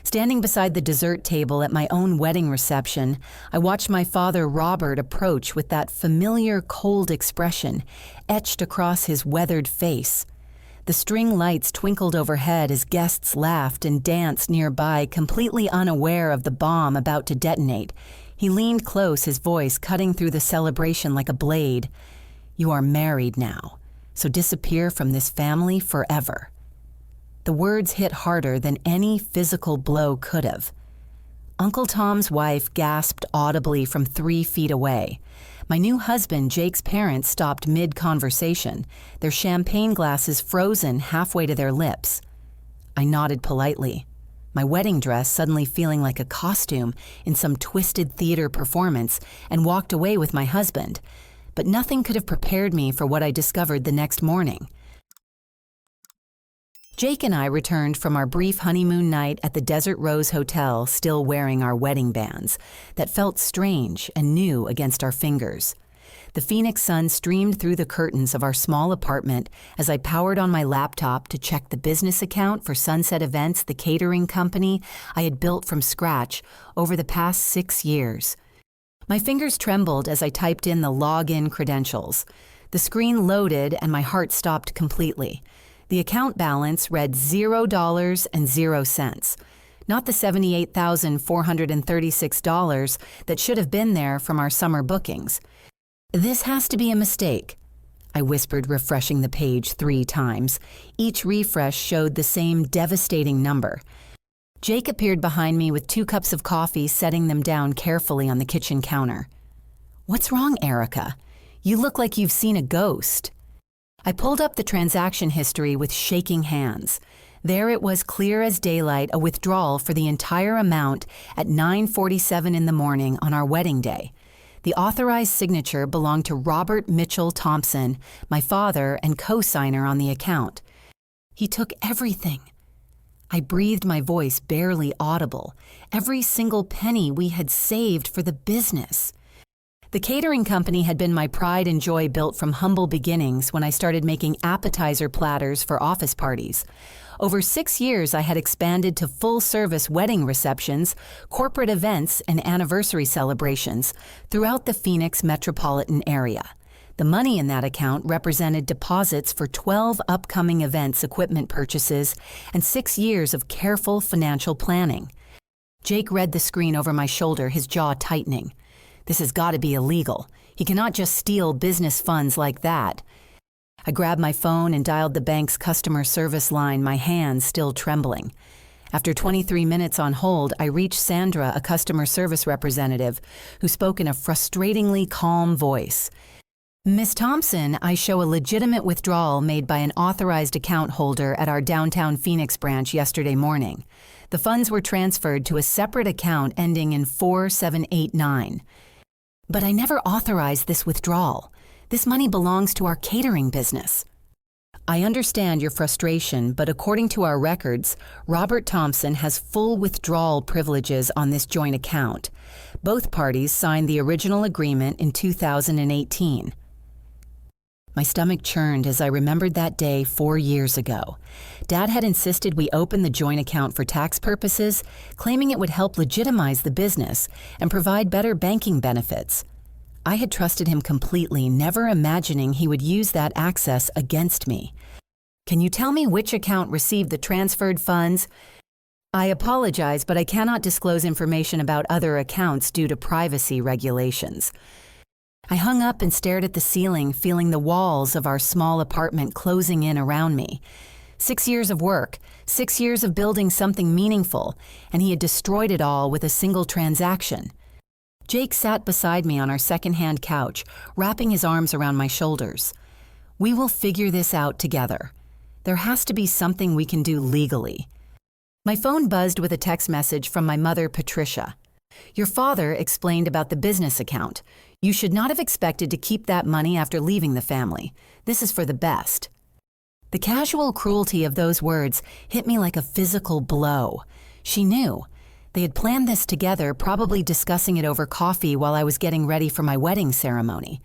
Standing beside the dessert table at my own wedding reception, I watched my father Robert approach with that familiar cold expression etched across his weathered face. The string lights twinkled overhead as guests laughed and danced nearby, completely unaware of the bomb about to detonate. He leaned close, his voice cutting through the celebration like a blade. "You are married now, so disappear from this family forever." The words hit harder than any physical blow could have. Uncle Tom's wife gasped audibly from 3 feet away. My new husband, Jake's parents, stopped mid-conversation, their champagne glasses frozen halfway to their lips. I nodded politely, my wedding dress suddenly feeling like a costume in some twisted theater performance, and walked away with my husband. But nothing could have prepared me for what I discovered the next morning. Jake and I returned from our brief honeymoon night at the Desert Rose Hotel, still wearing our wedding bands, that felt strange and new against our fingers. The Phoenix sun streamed through the curtains of our small apartment as I powered on my laptop to check the business account for Sunset Events, the catering company I had built from scratch over the past 6 years. My fingers trembled as I typed in the login credentials. The screen loaded and my heart stopped completely. The account balance read $0.00, not the $78,436 that should have been there from our summer bookings. "This has to be a mistake," I whispered, refreshing the page 3 times. Each refresh showed the same devastating number. Jake appeared behind me with 2 cups of coffee, setting them down carefully on the kitchen counter. "What's wrong, Erica? You look like you've seen a ghost." I pulled up the transaction history with shaking hands. There it was, clear as daylight, a withdrawal for the entire amount at 9:47 in the morning on our wedding day. The authorized signature belonged to Robert Mitchell Thompson, my father and co-signer on the account. He took everything. I breathed, my voice barely audible. Every single penny we had saved for the business. The catering company had been my pride and joy, built from humble beginnings when I started making appetizer platters for office parties. Over 6 years, I had expanded to full-service wedding receptions, corporate events, and anniversary celebrations throughout the Phoenix metropolitan area. The money in that account represented deposits for 12 upcoming events, equipment purchases, and 6 years of careful financial planning. Jake read the screen over my shoulder, his jaw tightening. This has got to be illegal. He cannot just steal business funds like that. I grabbed my phone and dialed the bank's customer service line, my hands still trembling. After 23 minutes on hold, I reached Sandra, a customer service representative, who spoke in a frustratingly calm voice. "Miss Thompson, I show a legitimate withdrawal made by an authorized account holder at our downtown Phoenix branch yesterday morning. The funds were transferred to a separate account ending in 4789. But I never authorized this withdrawal. This money belongs to our catering business." "I understand your frustration, but according to our records, Robert Thompson has full withdrawal privileges on this joint account. Both parties signed the original agreement in 2018. My stomach churned as I remembered that day 4 years ago. Dad had insisted we open the joint account for tax purposes, claiming it would help legitimize the business and provide better banking benefits. I had trusted him completely, never imagining he would use that access against me. "Can you tell me which account received the transferred funds?" "I apologize, but I cannot disclose information about other accounts due to privacy regulations." I hung up and stared at the ceiling, feeling the walls of our small apartment closing in around me. 6 years of work, 6 years of building something meaningful, and he had destroyed it all with a single transaction. Jake sat beside me on our second-hand couch, wrapping his arms around my shoulders. "We will figure this out together. There has to be something we can do legally." My phone buzzed with a text message from my mother, Patricia. "Your father explained about the business account. You should not have expected to keep that money after leaving the family. This is for the best." The casual cruelty of those words hit me like a physical blow. She knew. They had planned this together, probably discussing it over coffee while I was getting ready for my wedding ceremony.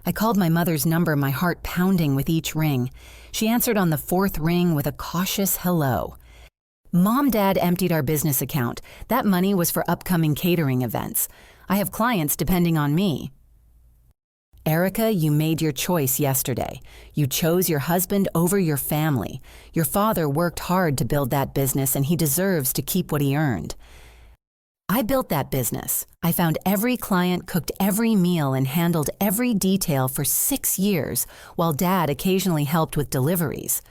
I called my mother's number, my heart pounding with each ring. She answered on the 4th ring with a cautious hello. Mom-Dad emptied our business account. That money was for upcoming catering events. I have clients depending on me. Erica, you made your choice yesterday. You chose your husband over your family. Your father worked hard to build that business, and he deserves to keep what he earned. I built that business. I found every client, cooked every meal, and handled every detail for 6 years, while Dad occasionally helped with deliveries.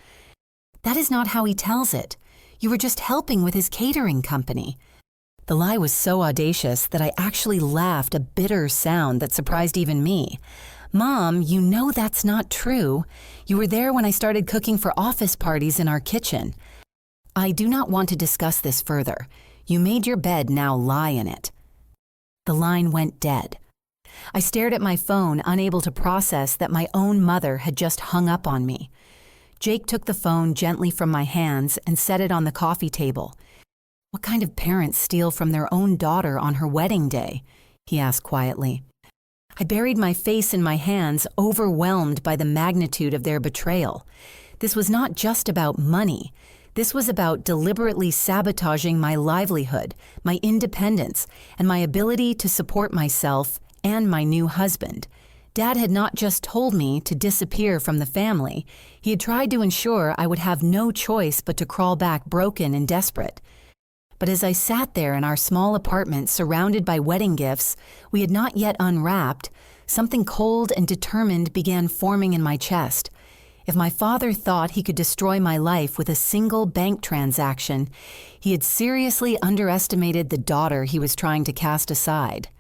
That is not how he tells it. You were just helping with his catering company. The lie was so audacious that I actually laughed, a bitter sound that surprised even me. Mom, you know that's not true. You were there when I started cooking for office parties in our kitchen. I do not want to discuss this further. You made your bed, now lie in it. The line went dead. I stared at my phone, unable to process that my own mother had just hung up on me. Jake took the phone gently from my hands and set it on the coffee table. What kind of parents steal from their own daughter on her wedding day? He asked quietly. I buried my face in my hands, overwhelmed by the magnitude of their betrayal. This was not just about money. This was about deliberately sabotaging my livelihood, my independence, and my ability to support myself and my new husband. Dad had not just told me to disappear from the family. He had tried to ensure I would have no choice but to crawl back broken and desperate. But as I sat there in our small apartment surrounded by wedding gifts we had not yet unwrapped, something cold and determined began forming in my chest. If my father thought he could destroy my life with a single bank transaction, he had seriously underestimated the daughter he was trying to cast aside.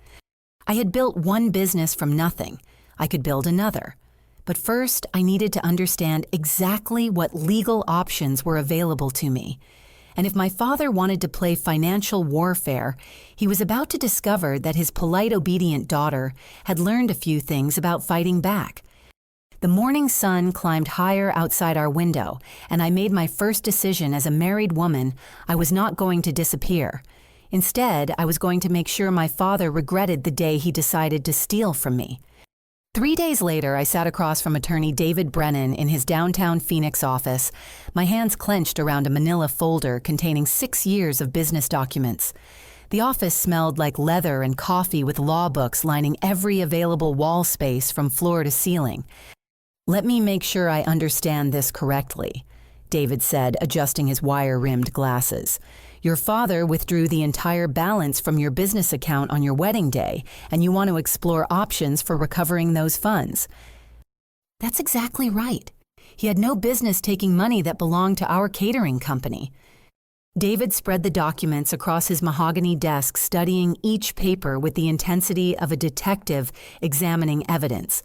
I had built one business from nothing. I could build another. But first, I needed to understand exactly what legal options were available to me. And if my father wanted to play financial warfare, he was about to discover that his polite, obedient daughter had learned a few things about fighting back. The morning sun climbed higher outside our window, and I made my first decision as a married woman. I was not going to disappear. Instead, I was going to make sure my father regretted the day he decided to steal from me. 3 days later, I sat across from attorney David Brennan in his downtown Phoenix office, my hands clenched around a manila folder containing 6 years of business documents. The office smelled like leather and coffee, with law books lining every available wall space from floor to ceiling. "Let me make sure I understand this correctly," David said, adjusting his wire-rimmed glasses. "Your father withdrew the entire balance from your business account on your wedding day, and you want to explore options for recovering those funds." "That's exactly right. He had no business taking money that belonged to our catering company." David spread the documents across his mahogany desk, studying each paper with the intensity of a detective examining evidence.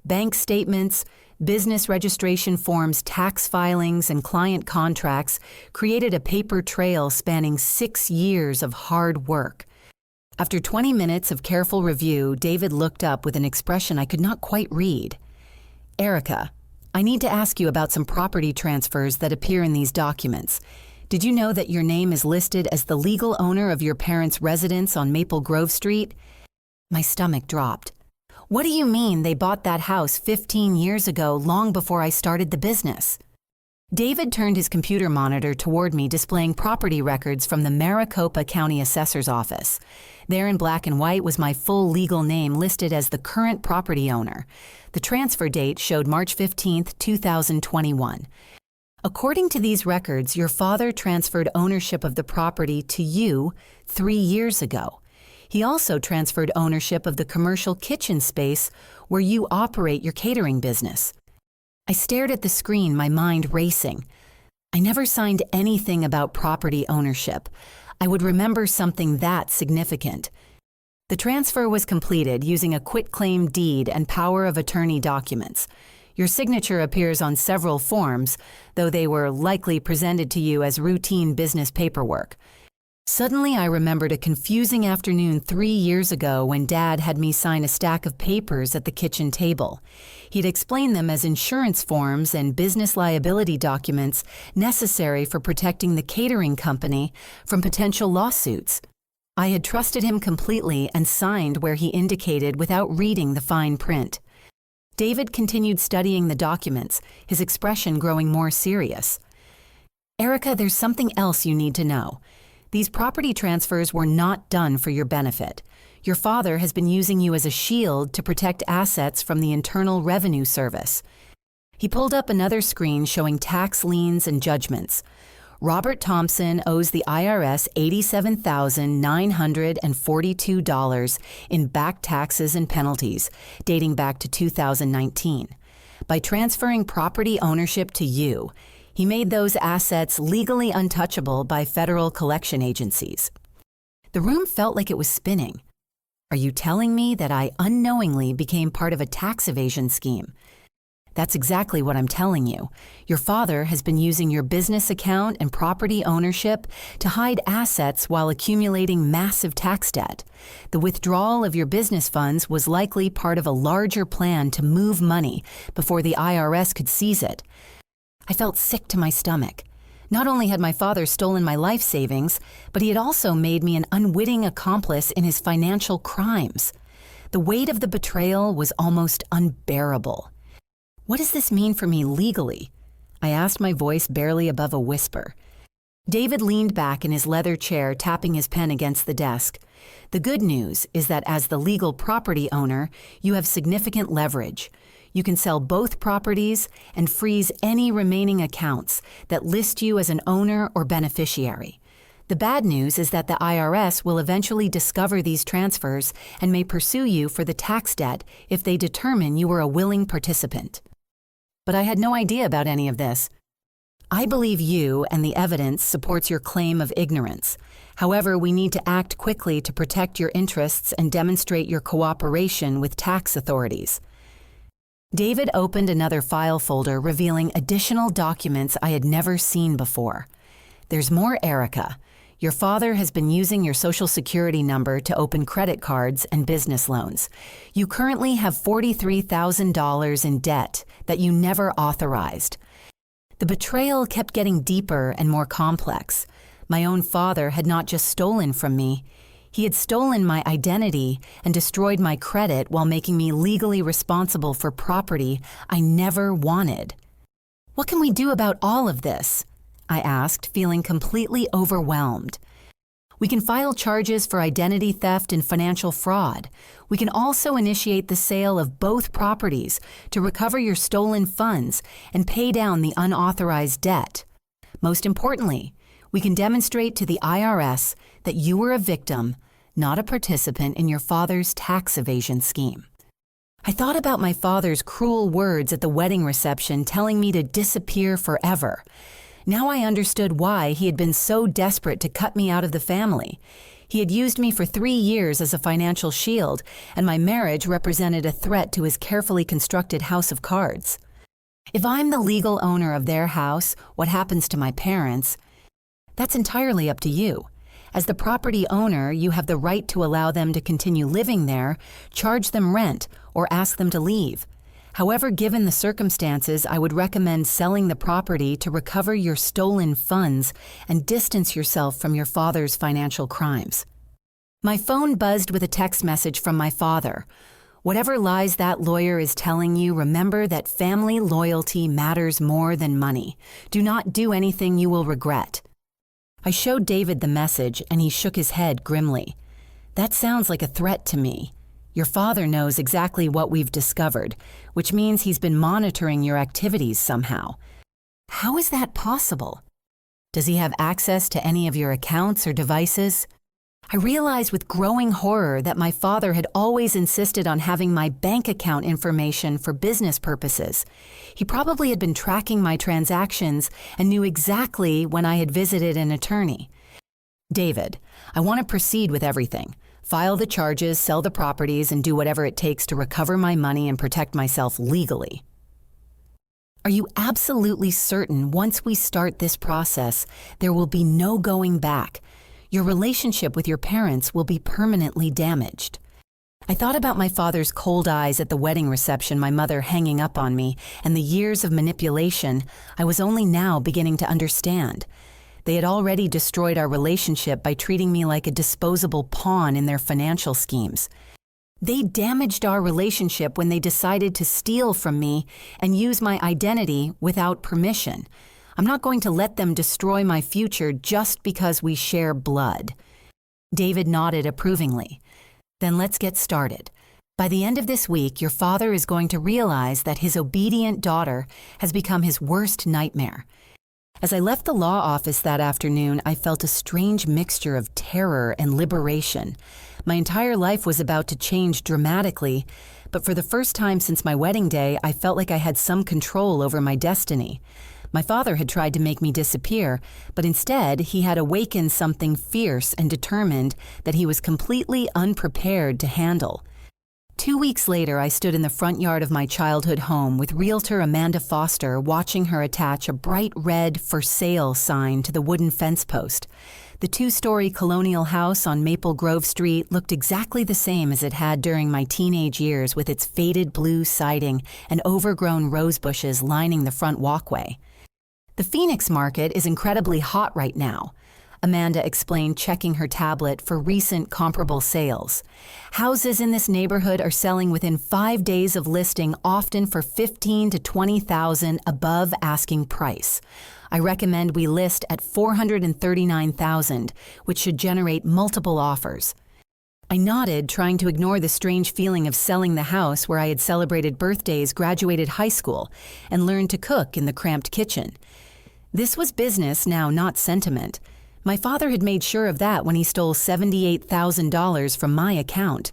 Bank statements, business registration forms, tax filings, and client contracts created a paper trail spanning 6 years of hard work. After 20 minutes of careful review, David looked up with an expression I could not quite read. "Erica, I need to ask you about some property transfers that appear in these documents. Did you know that your name is listed as the legal owner of your parents' residence on Maple Grove Street?" My stomach dropped. "What do you mean they bought that house 15 years ago, long before I started the business?" David turned his computer monitor toward me, displaying property records from the Maricopa County Assessor's Office. There in black and white was my full legal name listed as the current property owner. The transfer date showed March 15, 2021. "According to these records, your father transferred ownership of the property to you 3 years ago. He also transferred ownership of the commercial kitchen space where you operate your catering business." I stared at the screen, my mind racing. I never signed anything about property ownership. I would remember something that significant. The transfer was completed using a quitclaim deed and power of attorney documents. Your signature appears on several forms, though they were likely presented to you as routine business paperwork. Suddenly, I remembered a confusing afternoon 3 years ago when Dad had me sign a stack of papers at the kitchen table. He'd explained them as insurance forms and business liability documents necessary for protecting the catering company from potential lawsuits. I had trusted him completely and signed where he indicated without reading the fine print. David continued studying the documents, his expression growing more serious. Erica, there's something else you need to know. These property transfers were not done for your benefit. Your father has been using you as a shield to protect assets from the Internal Revenue Service. He pulled up another screen showing tax liens and judgments. Robert Thompson owes the IRS $87,942 in back taxes and penalties, dating back to 2019. By transferring property ownership to you, he made those assets legally untouchable by federal collection agencies. The room felt like it was spinning. Are you telling me that I unknowingly became part of a tax evasion scheme? That's exactly what I'm telling you. Your father has been using your business account and property ownership to hide assets while accumulating massive tax debt. The withdrawal of your business funds was likely part of a larger plan to move money before the IRS could seize it. I felt sick to my stomach. Not only had my father stolen my life savings, but he had also made me an unwitting accomplice in his financial crimes. The weight of the betrayal was almost unbearable. What does this mean for me legally? I asked, my voice barely above a whisper. David leaned back in his leather chair, tapping his pen against the desk. The good news is that as the legal property owner, you have significant leverage. You can sell both properties and freeze any remaining accounts that list you as an owner or beneficiary. The bad news is that the IRS will eventually discover these transfers and may pursue you for the tax debt if they determine you were a willing participant. But I had no idea about any of this. I believe you and the evidence supports your claim of ignorance. However, we need to act quickly to protect your interests and demonstrate your cooperation with tax authorities. David opened another file folder revealing additional documents I had never seen before. There's more, Erica. Your father has been using your Social Security number to open credit cards and business loans. You currently have $43,000 in debt that you never authorized. The betrayal kept getting deeper and more complex. My own father had not just stolen from me. He had stolen my identity and destroyed my credit while making me legally responsible for property I never wanted. What can we do about all of this? I asked, feeling completely overwhelmed. We can file charges for identity theft and financial fraud. We can also initiate the sale of both properties to recover your stolen funds and pay down the unauthorized debt. Most importantly, we can demonstrate to the IRS that you were a victim, not a participant in your father's tax evasion scheme. I thought about my father's cruel words at the wedding reception telling me to disappear forever. Now I understood why he had been so desperate to cut me out of the family. He had used me for 3 years as a financial shield, and my marriage represented a threat to his carefully constructed house of cards. If I'm the legal owner of their house, what happens to my parents? That's entirely up to you. As the property owner, you have the right to allow them to continue living there, charge them rent, or ask them to leave. However, given the circumstances, I would recommend selling the property to recover your stolen funds and distance yourself from your father's financial crimes. My phone buzzed with a text message from my father. Whatever lies that lawyer is telling you, remember that family loyalty matters more than money. Do not do anything you will regret. I showed David the message, and he shook his head grimly. That sounds like a threat to me. Your father knows exactly what we've discovered, which means he's been monitoring your activities somehow. How is that possible? Does he have access to any of your accounts or devices? I realized with growing horror that my father had always insisted on having my bank account information for business purposes. He probably had been tracking my transactions and knew exactly when I had visited an attorney. David, I want to proceed with everything. File the charges, sell the properties, and do whatever it takes to recover my money and protect myself legally. Are you absolutely certain once we start this process, there will be no going back? Your relationship with your parents will be permanently damaged. I thought about my father's cold eyes at the wedding reception, my mother hanging up on me, and the years of manipulation I was only now beginning to understand. They had already destroyed our relationship by treating me like a disposable pawn in their financial schemes. They damaged our relationship when they decided to steal from me and use my identity without permission. I'm not going to let them destroy my future just because we share blood." David nodded approvingly. "Then let's get started. By the end of this week, your father is going to realize that his obedient daughter has become his worst nightmare." As I left the law office that afternoon, I felt a strange mixture of terror and liberation. My entire life was about to change dramatically, but for the first time since my wedding day, I felt like I had some control over my destiny. My father had tried to make me disappear, but instead he had awakened something fierce and determined that he was completely unprepared to handle. 2 weeks later, I stood in the front yard of my childhood home with realtor Amanda Foster watching her attach a bright red "For Sale" sign to the wooden fence post. The 2-story colonial house on Maple Grove Street looked exactly the same as it had during my teenage years, with its faded blue siding and overgrown rose bushes lining the front walkway. "The Phoenix market is incredibly hot right now," Amanda explained, checking her tablet for recent comparable sales. "Houses in this neighborhood are selling within 5 days of listing, often for $15,000 to $20,000 above asking price. I recommend we list at $439,000, which should generate multiple offers." I nodded, trying to ignore the strange feeling of selling the house where I had celebrated birthdays, graduated high school, and learned to cook in the cramped kitchen. This was business now, not sentiment. My father had made sure of that when he stole $78,000 from my account.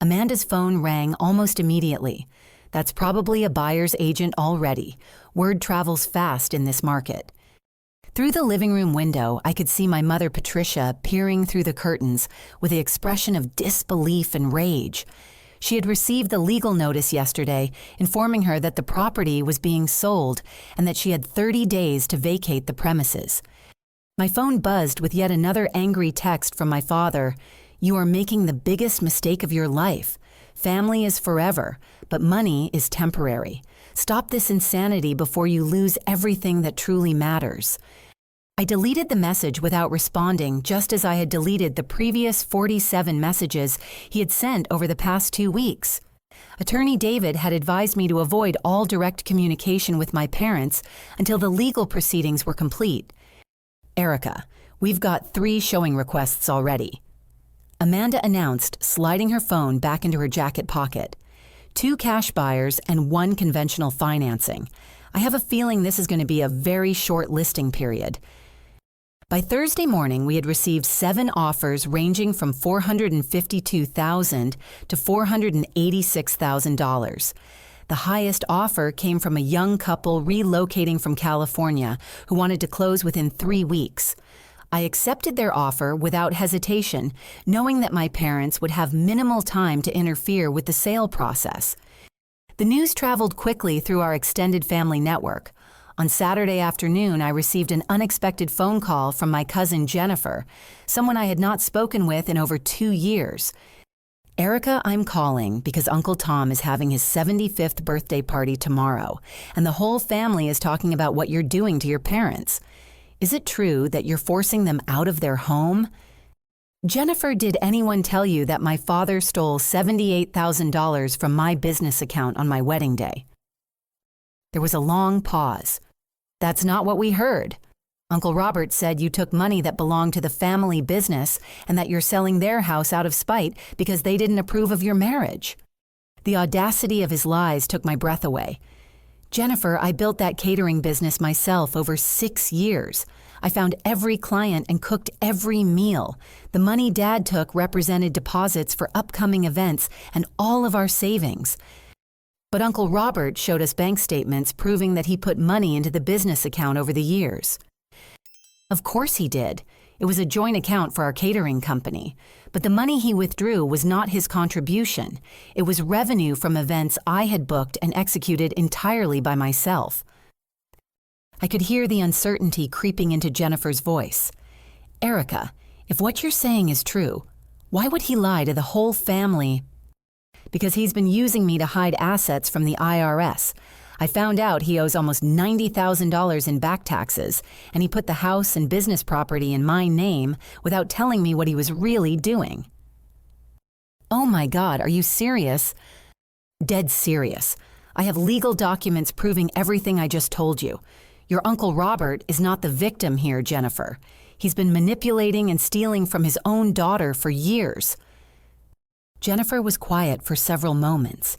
Amanda's phone rang almost immediately. That's probably a buyer's agent already. Word travels fast in this market. Through the living room window, I could see my mother, Patricia, peering through the curtains with the expression of disbelief and rage. She had received the legal notice yesterday, informing her that the property was being sold and that she had 30 days to vacate the premises. My phone buzzed with yet another angry text from my father. "You are making the biggest mistake of your life. Family is forever, but money is temporary. Stop this insanity before you lose everything that truly matters." I deleted the message without responding, just as I had deleted the previous 47 messages he had sent over the past 2 weeks. Attorney David had advised me to avoid all direct communication with my parents until the legal proceedings were complete. "Erica, we've got 3 showing requests already," Amanda announced, sliding her phone back into her jacket pocket. 2 cash buyers and 1 conventional financing. I have a feeling this is going to be a very short listing period. By Thursday morning, we had received 7 offers ranging from $452,000 to $486,000. The highest offer came from a young couple relocating from California who wanted to close within 3 weeks. I accepted their offer without hesitation, knowing that my parents would have minimal time to interfere with the sale process. The news traveled quickly through our extended family network. On Saturday afternoon, I received an unexpected phone call from my cousin Jennifer, someone I had not spoken with in over 2 years. "Erica, I'm calling because Uncle Tom is having his 75th birthday party tomorrow, and the whole family is talking about what you're doing to your parents. Is it true that you're forcing them out of their home?" "Jennifer, did anyone tell you that my father stole $78,000 from my business account on my wedding day?" There was a long pause. "That's not what we heard. Uncle Robert said you took money that belonged to the family business and that you're selling their house out of spite because they didn't approve of your marriage." The audacity of his lies took my breath away. "Jennifer, I built that catering business myself over 6 years. I found every client and cooked every meal. The money Dad took represented deposits for upcoming events and all of our savings. But Uncle Robert showed us bank statements proving that he put money into the business account over the years." "Of course he did. It was a joint account for our catering company. But the money he withdrew was not his contribution. It was revenue from events I had booked and executed entirely by myself." I could hear the uncertainty creeping into Jennifer's voice. "Erica, if what you're saying is true, why would he lie to the whole family?" "Because he's been using me to hide assets from the IRS. I found out he owes almost $90,000 in back taxes, and he put the house and business property in my name without telling me what he was really doing." "Oh my God, are you serious?" "Dead serious. I have legal documents proving everything I just told you. Your Uncle Robert is not the victim here, Jennifer. He's been manipulating and stealing from his own daughter for years. Jennifer was quiet for several moments.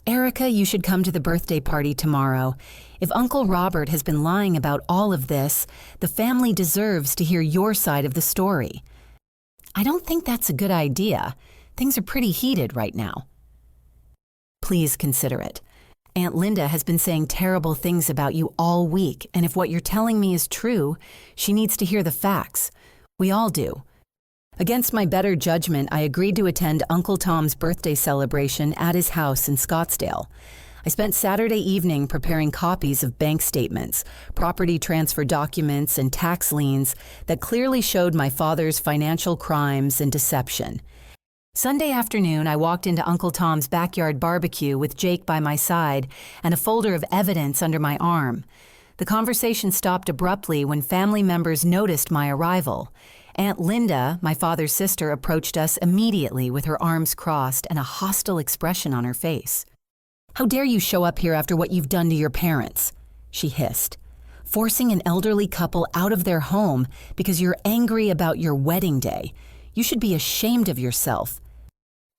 Erica, you should come to the birthday party tomorrow. If Uncle Robert has been lying about all of this, the family deserves to hear your side of the story. I don't think that's a good idea. Things are pretty heated right now. Please consider it. Aunt Linda has been saying terrible things about you all week, and if what you're telling me is true, she needs to hear the facts. We all do. Against my better judgment, I agreed to attend Uncle Tom's birthday celebration at his house in Scottsdale. I spent Saturday evening preparing copies of bank statements, property transfer documents, and tax liens that clearly showed my father's financial crimes and deception. Sunday afternoon, I walked into Uncle Tom's backyard barbecue with Jake by my side and a folder of evidence under my arm. The conversation stopped abruptly when family members noticed my arrival. Aunt Linda, my father's sister, approached us immediately with her arms crossed and a hostile expression on her face. "How dare you show up here after what you've done to your parents?" she hissed. "Forcing an elderly couple out of their home because you're angry about your wedding day. You should be ashamed of yourself."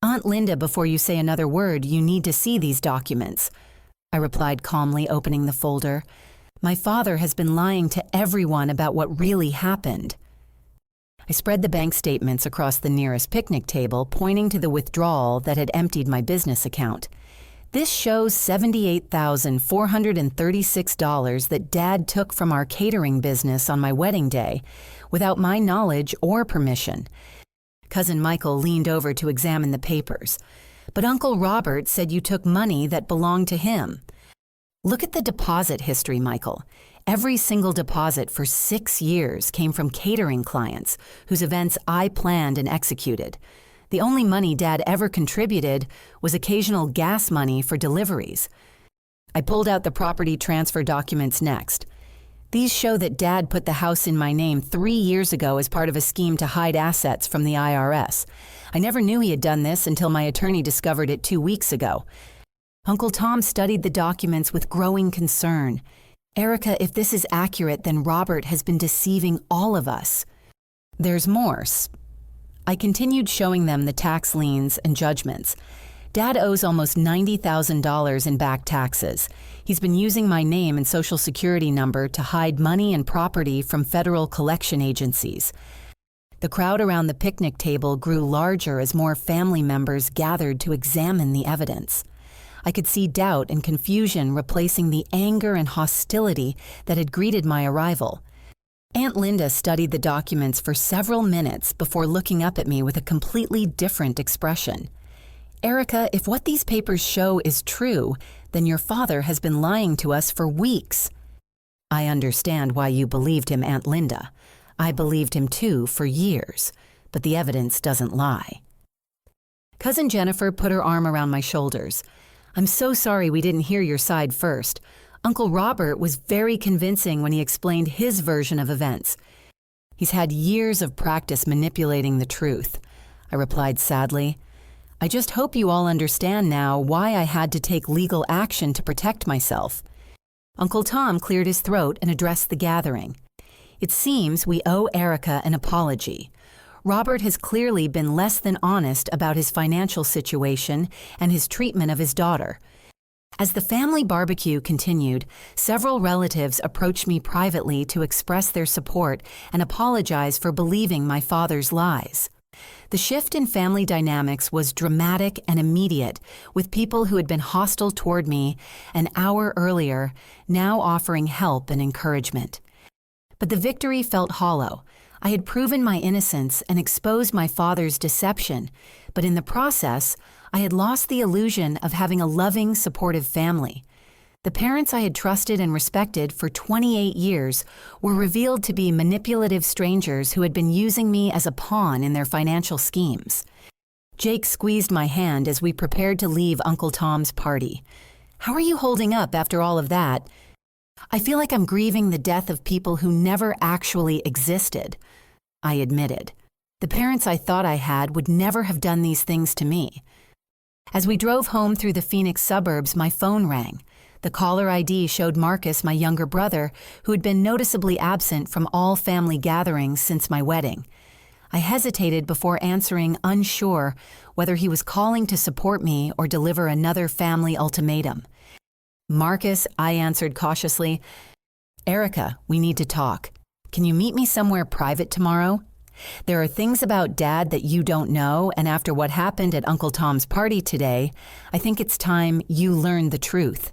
"Aunt Linda, before you say another word, you need to see these documents," I replied calmly, opening the folder. "My father has been lying to everyone about what really happened." I spread the bank statements across the nearest picnic table, pointing to the withdrawal that had emptied my business account. "This shows $78,436 that Dad took from our catering business on my wedding day, without my knowledge or permission." Cousin Michael leaned over to examine the papers. "But Uncle Robert said you took money that belonged to him." "Look at the deposit history, Michael. Every single deposit for 6 years came from catering clients whose events I planned and executed. The only money Dad ever contributed was occasional gas money for deliveries." I pulled out the property transfer documents next. "These show that Dad put the house in my name 3 years ago as part of a scheme to hide assets from the IRS. I never knew he had done this until my attorney discovered it 2 weeks ago." Uncle Tom studied the documents with growing concern. "Erica, if this is accurate, then Robert has been deceiving all of us." "There's more." I continued showing them the tax liens and judgments. "Dad owes almost $90,000 in back taxes. He's been using my name and social security number to hide money and property from federal collection agencies." The crowd around the picnic table grew larger as more family members gathered to examine the evidence. I could see doubt and confusion replacing the anger and hostility that had greeted my arrival. Aunt Linda studied the documents for several minutes before looking up at me with a completely different expression. "Erica, if what these papers show is true, then your father has been lying to us for weeks." "I understand why you believed him, Aunt Linda. I believed him too for years, but the evidence doesn't lie." Cousin Jennifer put her arm around my shoulders. "I'm so sorry we didn't hear your side first. Uncle Robert was very convincing when he explained his version of events. He's had years of practice manipulating the truth," I replied sadly. "I just hope you all understand now why I had to take legal action to protect myself." Uncle Tom cleared his throat and addressed the gathering. "It seems we owe Erica an apology. Robert has clearly been less than honest about his financial situation and his treatment of his daughter." As the family barbecue continued, several relatives approached me privately to express their support and apologize for believing my father's lies. The shift in family dynamics was dramatic and immediate, with people who had been hostile toward me an hour earlier now offering help and encouragement. But the victory felt hollow. I had proven my innocence and exposed my father's deception, but in the process, I had lost the illusion of having a loving, supportive family. The parents I had trusted and respected for 28 years were revealed to be manipulative strangers who had been using me as a pawn in their financial schemes. Jake squeezed my hand as we prepared to leave Uncle Tom's party. "How are you holding up after all of that?" "I feel like I'm grieving the death of people who never actually existed," I admitted. "The parents I thought I had would never have done these things to me." As we drove home through the Phoenix suburbs, my phone rang. The caller ID showed Marcus, my younger brother, who had been noticeably absent from all family gatherings since my wedding. I hesitated before answering, unsure whether he was calling to support me or deliver another family ultimatum. "Marcus," I answered cautiously. "Erica, we need to talk. Can you meet me somewhere private tomorrow? There are things about Dad that you don't know, and after what happened at Uncle Tom's party today, I think it's time you learn the truth."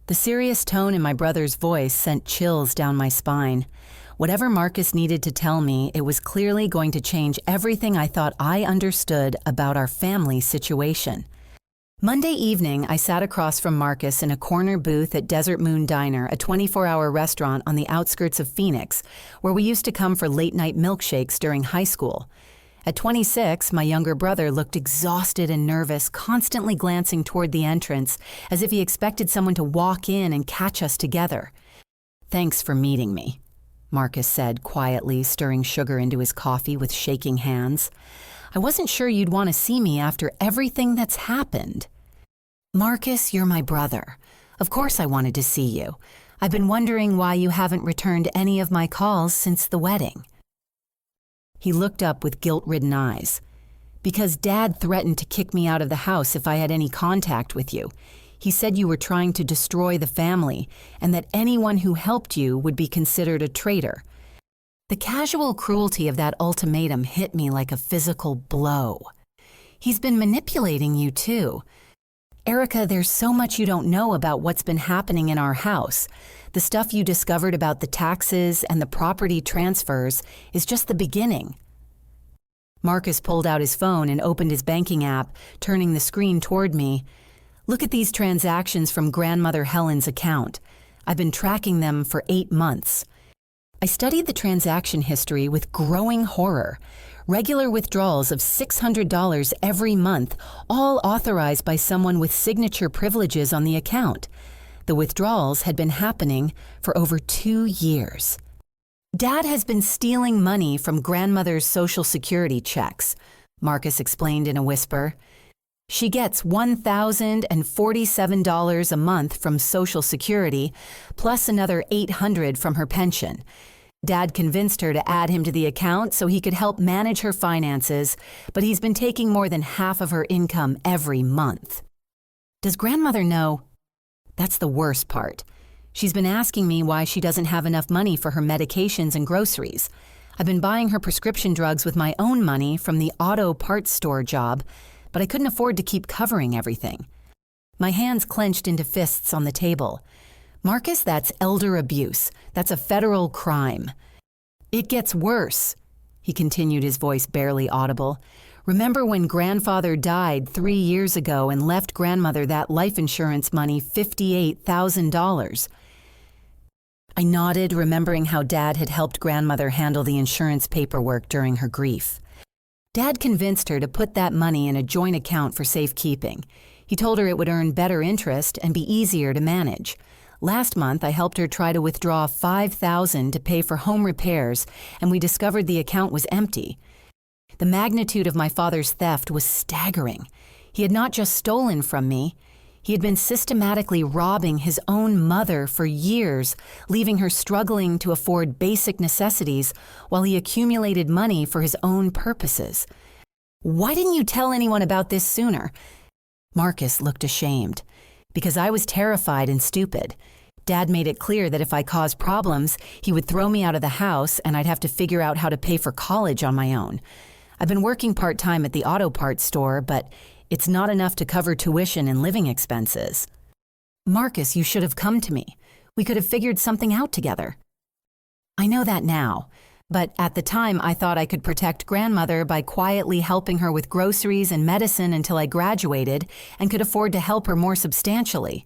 The serious tone in my brother's voice sent chills down my spine. Whatever Marcus needed to tell me, it was clearly going to change everything I thought I understood about our family situation. Monday evening, I sat across from Marcus in a corner booth at Desert Moon Diner, a 24-hour restaurant on the outskirts of Phoenix, where we used to come for late-night milkshakes during high school. At 26, my younger brother looked exhausted and nervous, constantly glancing toward the entrance, as if he expected someone to walk in and catch us together. "Thanks for meeting me," Marcus said quietly, stirring sugar into his coffee with shaking hands. "I wasn't sure you'd want to see me after everything that's happened." "Marcus, you're my brother. Of course I wanted to see you. I've been wondering why you haven't returned any of my calls since the wedding." He looked up with guilt-ridden eyes. "Because Dad threatened to kick me out of the house if I had any contact with you. He said you were trying to destroy the family and that anyone who helped you would be considered a traitor." The casual cruelty of that ultimatum hit me like a physical blow. "He's been manipulating you too. Erica, there's so much you don't know about what's been happening in our house. The stuff you discovered about the taxes and the property transfers is just the beginning." Marcus pulled out his phone and opened his banking app, turning the screen toward me. "Look at these transactions from Grandmother Helen's account. I've been tracking them for 8 months." I studied the transaction history with growing horror. Regular withdrawals of $600 every month, all authorized by someone with signature privileges on the account. The withdrawals had been happening for over 2 years. "Dad has been stealing money from Grandmother's Social Security checks," Marcus explained in a whisper. "She gets $1,047 a month from Social Security, plus another $800 from her pension. Dad convinced her to add him to the account so he could help manage her finances, but he's been taking more than half of her income every month." "Does Grandmother know?" "That's the worst part. She's been asking me why she doesn't have enough money for her medications and groceries. I've been buying her prescription drugs with my own money from the auto parts store job, but I couldn't afford to keep covering everything." My hands clenched into fists on the table. "Marcus, that's elder abuse. That's a federal crime." "It gets worse," he continued, his voice barely audible. "Remember when Grandfather died 3 years ago and left Grandmother that life insurance money, $58,000? I nodded, remembering how Dad had helped Grandmother handle the insurance paperwork during her grief. Dad convinced her to put that money in a joint account for safekeeping. He told her it would earn better interest and be easier to manage. Last month, I helped her try to withdraw $5,000 to pay for home repairs, and we discovered the account was empty. The magnitude of my father's theft was staggering. He had not just stolen from me. He had been systematically robbing his own mother for years, leaving her struggling to afford basic necessities while he accumulated money for his own purposes. "Why didn't you tell anyone about this sooner?" Marcus looked ashamed. "Because I was terrified and stupid. Dad made it clear that if I caused problems, he would throw me out of the house and I'd have to figure out how to pay for college on my own. I've been working part-time at the auto parts store, but it's not enough to cover tuition and living expenses." "Marcus, you should have come to me. We could have figured something out together." "I know that now, but at the time I thought I could protect Grandmother by quietly helping her with groceries and medicine until I graduated and could afford to help her more substantially."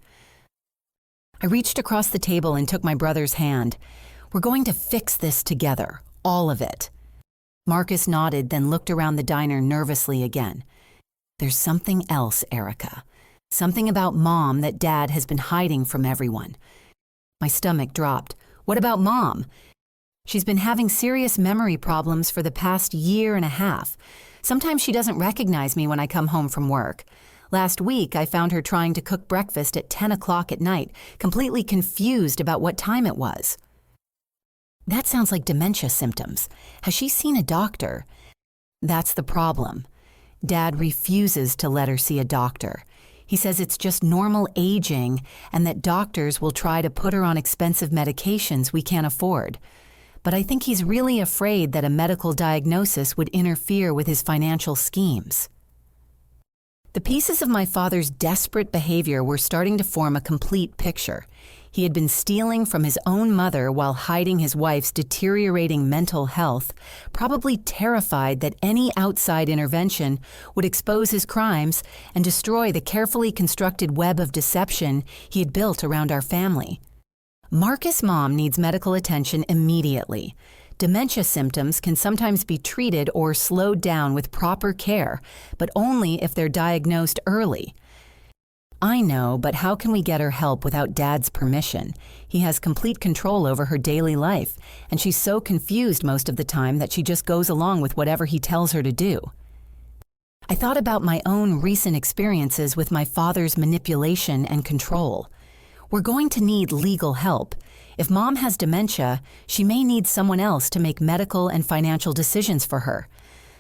I reached across the table and took my brother's hand. "We're going to fix this together, all of it." Marcus nodded, then looked around the diner nervously again. "There's something else, Erica. Something about Mom that Dad has been hiding from everyone." My stomach dropped. "What about Mom?" "She's been having serious memory problems for the past 1.5 years. Sometimes she doesn't recognize me when I come home from work. Last week, I found her trying to cook breakfast at 10 o'clock at night, completely confused about what time it was. That sounds like dementia symptoms. Has she seen a doctor? That's the problem. Dad refuses to let her see a doctor. He says it's just normal aging and that doctors will try to put her on expensive medications we can't afford. But I think he's really afraid that a medical diagnosis would interfere with his financial schemes. The pieces of my father's desperate behavior were starting to form a complete picture. He had been stealing from his own mother while hiding his wife's deteriorating mental health, probably terrified that any outside intervention would expose his crimes and destroy the carefully constructed web of deception he had built around our family. Marcus' mom needs medical attention immediately. Dementia symptoms can sometimes be treated or slowed down with proper care, but only if they're diagnosed early. I know, but how can we get her help without Dad's permission? He has complete control over her daily life, and she's so confused most of the time that she just goes along with whatever he tells her to do. I thought about my own recent experiences with my father's manipulation and control. We're going to need legal help. If Mom has dementia, she may need someone else to make medical and financial decisions for her.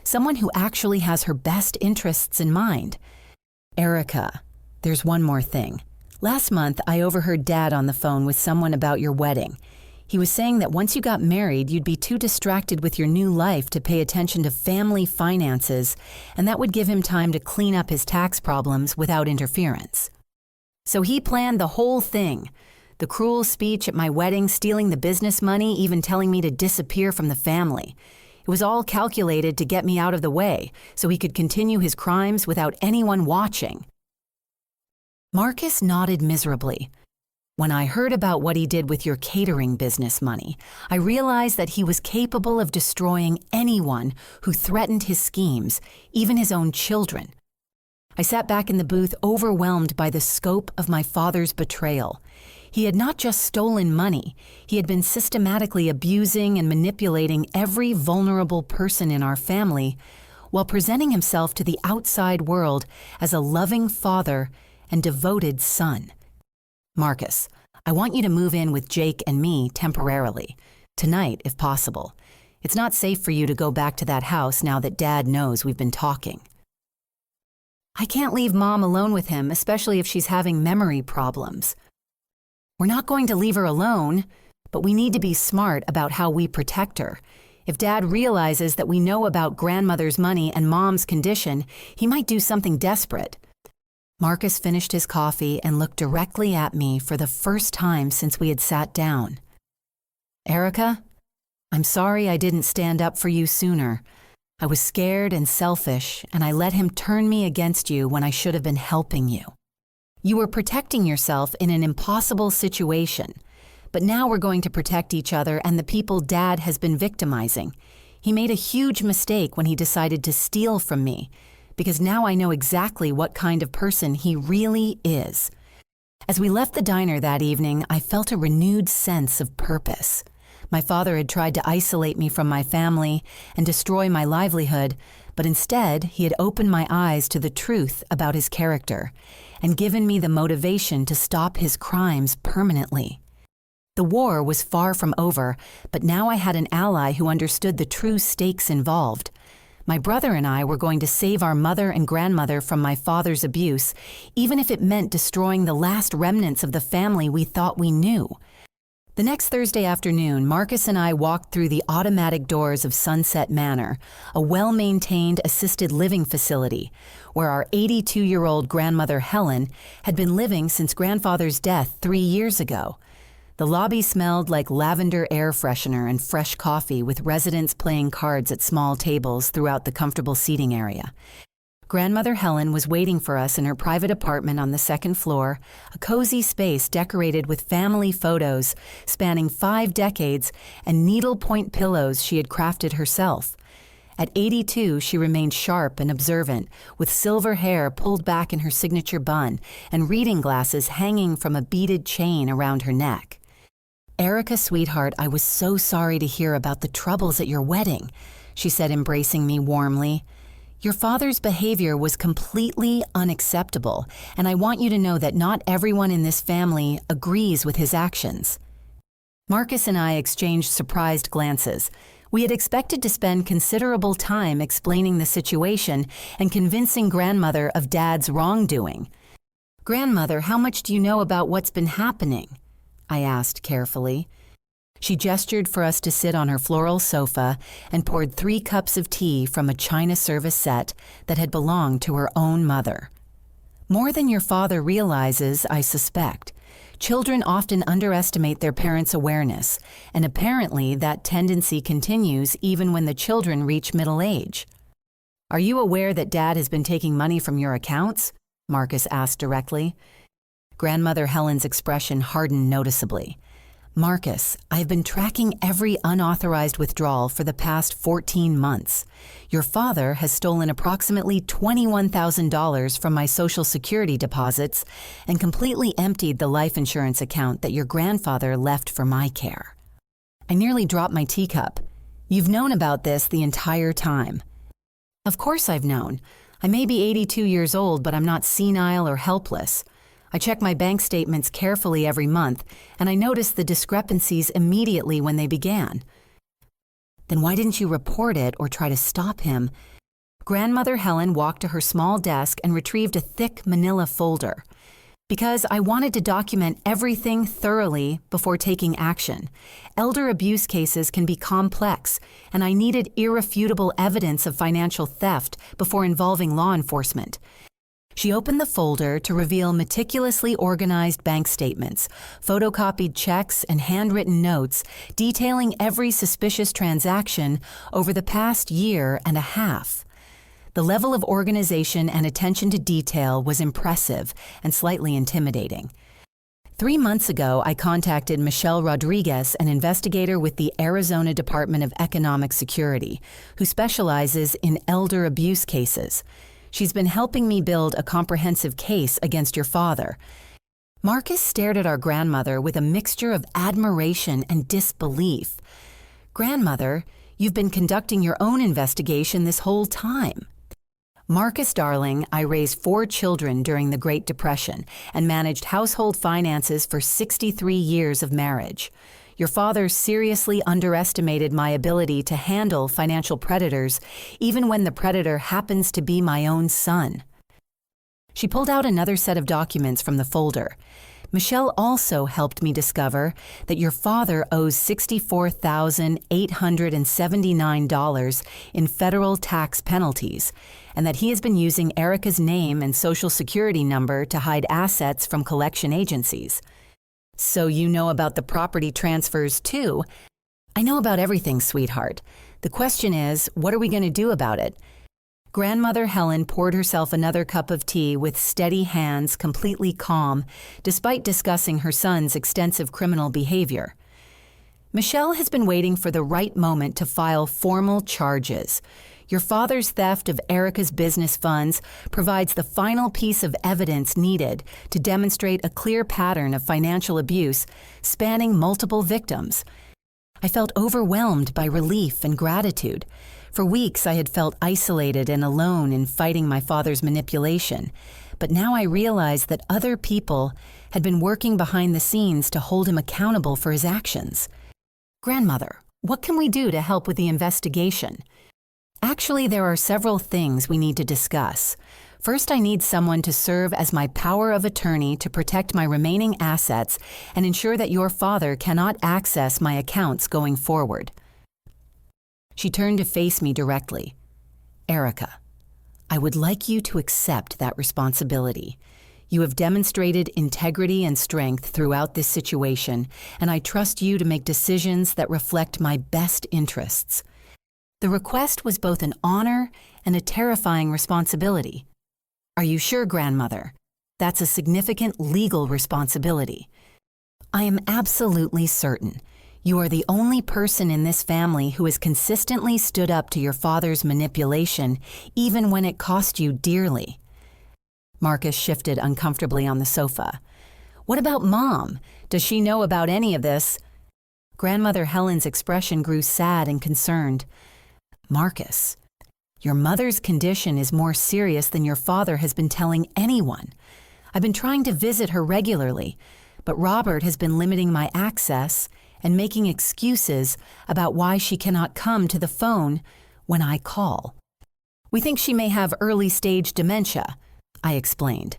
Someone who actually has her best interests in mind. Erica, there's one more thing. Last month, I overheard Dad on the phone with someone about your wedding. He was saying that once you got married, you'd be too distracted with your new life to pay attention to family finances, and that would give him time to clean up his tax problems without interference. So he planned the whole thing. The cruel speech at my wedding, stealing the business money, even telling me to disappear from the family. It was all calculated to get me out of the way, so he could continue his crimes without anyone watching. Marcus nodded miserably. When I heard about what he did with your catering business money, I realized that he was capable of destroying anyone who threatened his schemes, even his own children. I sat back in the booth overwhelmed by the scope of my father's betrayal. He had not just stolen money, he had been systematically abusing and manipulating every vulnerable person in our family while presenting himself to the outside world as a loving father and devoted son. Marcus, I want you to move in with Jake and me temporarily, tonight if possible. It's not safe for you to go back to that house now that Dad knows we've been talking. I can't leave Mom alone with him, especially if she's having memory problems. We're not going to leave her alone, but we need to be smart about how we protect her. If Dad realizes that we know about grandmother's money and Mom's condition, he might do something desperate. Marcus finished his coffee and looked directly at me for the first time since we had sat down. Erica, I'm sorry I didn't stand up for you sooner. I was scared and selfish, and I let him turn me against you when I should have been helping you. You were protecting yourself in an impossible situation, but now we're going to protect each other and the people Dad has been victimizing. He made a huge mistake when he decided to steal from me, because now I know exactly what kind of person he really is. As we left the diner that evening, I felt a renewed sense of purpose. My father had tried to isolate me from my family and destroy my livelihood, but instead he had opened my eyes to the truth about his character and given me the motivation to stop his crimes permanently. The war was far from over, but now I had an ally who understood the true stakes involved. My brother and I were going to save our mother and grandmother from my father's abuse, even if it meant destroying the last remnants of the family we thought we knew. The next Thursday afternoon, Marcus and I walked through the automatic doors of Sunset Manor, a well-maintained assisted living facility, where our 82-year-old grandmother Helen had been living since grandfather's death 3 years ago. The lobby smelled like lavender air freshener and fresh coffee, with residents playing cards at small tables throughout the comfortable seating area. Grandmother Helen was waiting for us in her private apartment on the second floor, a cozy space decorated with family photos spanning 5 decades and needlepoint pillows she had crafted herself. At 82, she remained sharp and observant, with silver hair pulled back in her signature bun and reading glasses hanging from a beaded chain around her neck. "Erica, sweetheart, I was so sorry to hear about the troubles at your wedding," she said, embracing me warmly. Your father's behavior was completely unacceptable, and I want you to know that not everyone in this family agrees with his actions. Marcus and I exchanged surprised glances. We had expected to spend considerable time explaining the situation and convincing grandmother of Dad's wrongdoing. "Grandmother, how much do you know about what's been happening?" I asked carefully. She gestured for us to sit on her floral sofa and poured 3 cups of tea from a china service set that had belonged to her own mother. "More than your father realizes, I suspect. Children often underestimate their parents' awareness, and apparently that tendency continues even when the children reach middle age. Are you aware that Dad has been taking money from your accounts?" Marcus asked directly. Grandmother Helen's expression hardened noticeably. "Marcus, I have been tracking every unauthorized withdrawal for the past 14 months. Your father has stolen approximately $21,000 from my Social Security deposits and completely emptied the life insurance account that your grandfather left for my care." I nearly dropped my teacup. "You've known about this the entire time." "Of course I've known. I may be 82 years old, but I'm not senile or helpless. I check my bank statements carefully every month, and I noticed the discrepancies immediately when they began." "Then why didn't you report it or try to stop him?" Grandmother Helen walked to her small desk and retrieved a thick manila folder. "Because I wanted to document everything thoroughly before taking action. Elder abuse cases can be complex, and I needed irrefutable evidence of financial theft before involving law enforcement." She opened the folder to reveal meticulously organized bank statements, photocopied checks, and handwritten notes detailing every suspicious transaction over the past year and a half. The level of organization and attention to detail was impressive and slightly intimidating. 3 months ago, I contacted Michelle Rodriguez, an investigator with the Arizona Department of Economic Security, who specializes in elder abuse cases. She's been helping me build a comprehensive case against your father. Marcus stared at our grandmother with a mixture of admiration and disbelief. "Grandmother, you've been conducting your own investigation this whole time." "Marcus, darling, I raised 4 children during the Great Depression and managed household finances for 63 years of marriage. Your father seriously underestimated my ability to handle financial predators, even when the predator happens to be my own son." She pulled out another set of documents from the folder. "Michelle also helped me discover that your father owes $64,879 in federal tax penalties, and that he has been using Erica's name and Social Security number to hide assets from collection agencies." "So you know about the property transfers too?" "I know about everything, sweetheart. The question is, what are we going to do about it?" Grandmother Helen poured herself another cup of tea with steady hands, completely calm, despite discussing her son's extensive criminal behavior. "Michelle has been waiting for the right moment to file formal charges. Your father's theft of Erica's business funds provides the final piece of evidence needed to demonstrate a clear pattern of financial abuse spanning multiple victims." I felt overwhelmed by relief and gratitude. For weeks, I had felt isolated and alone in fighting my father's manipulation, but now I realized that other people had been working behind the scenes to hold him accountable for his actions. "Grandmother, what can we do to help with the investigation?" "Actually, there are several things we need to discuss. First, I need someone to serve as my power of attorney to protect my remaining assets and ensure that your father cannot access my accounts going forward." She turned to face me directly. "Erica, I would like you to accept that responsibility. You have demonstrated integrity and strength throughout this situation, and I trust you to make decisions that reflect my best interests." The request was both an honor and a terrifying responsibility. "Are you sure, grandmother? That's a significant legal responsibility." "I am absolutely certain. You are the only person in this family who has consistently stood up to your father's manipulation, even when it cost you dearly." Marcus shifted uncomfortably on the sofa. "What about Mom? Does she know about any of this?" Grandmother Helen's expression grew sad and concerned. "Marcus, Your mother's condition is more serious than your father has been telling anyone. I've been trying to visit her regularly, but Robert has been limiting my access and making excuses about why she cannot come to the phone when I call. We think she may have early-stage dementia, I explained.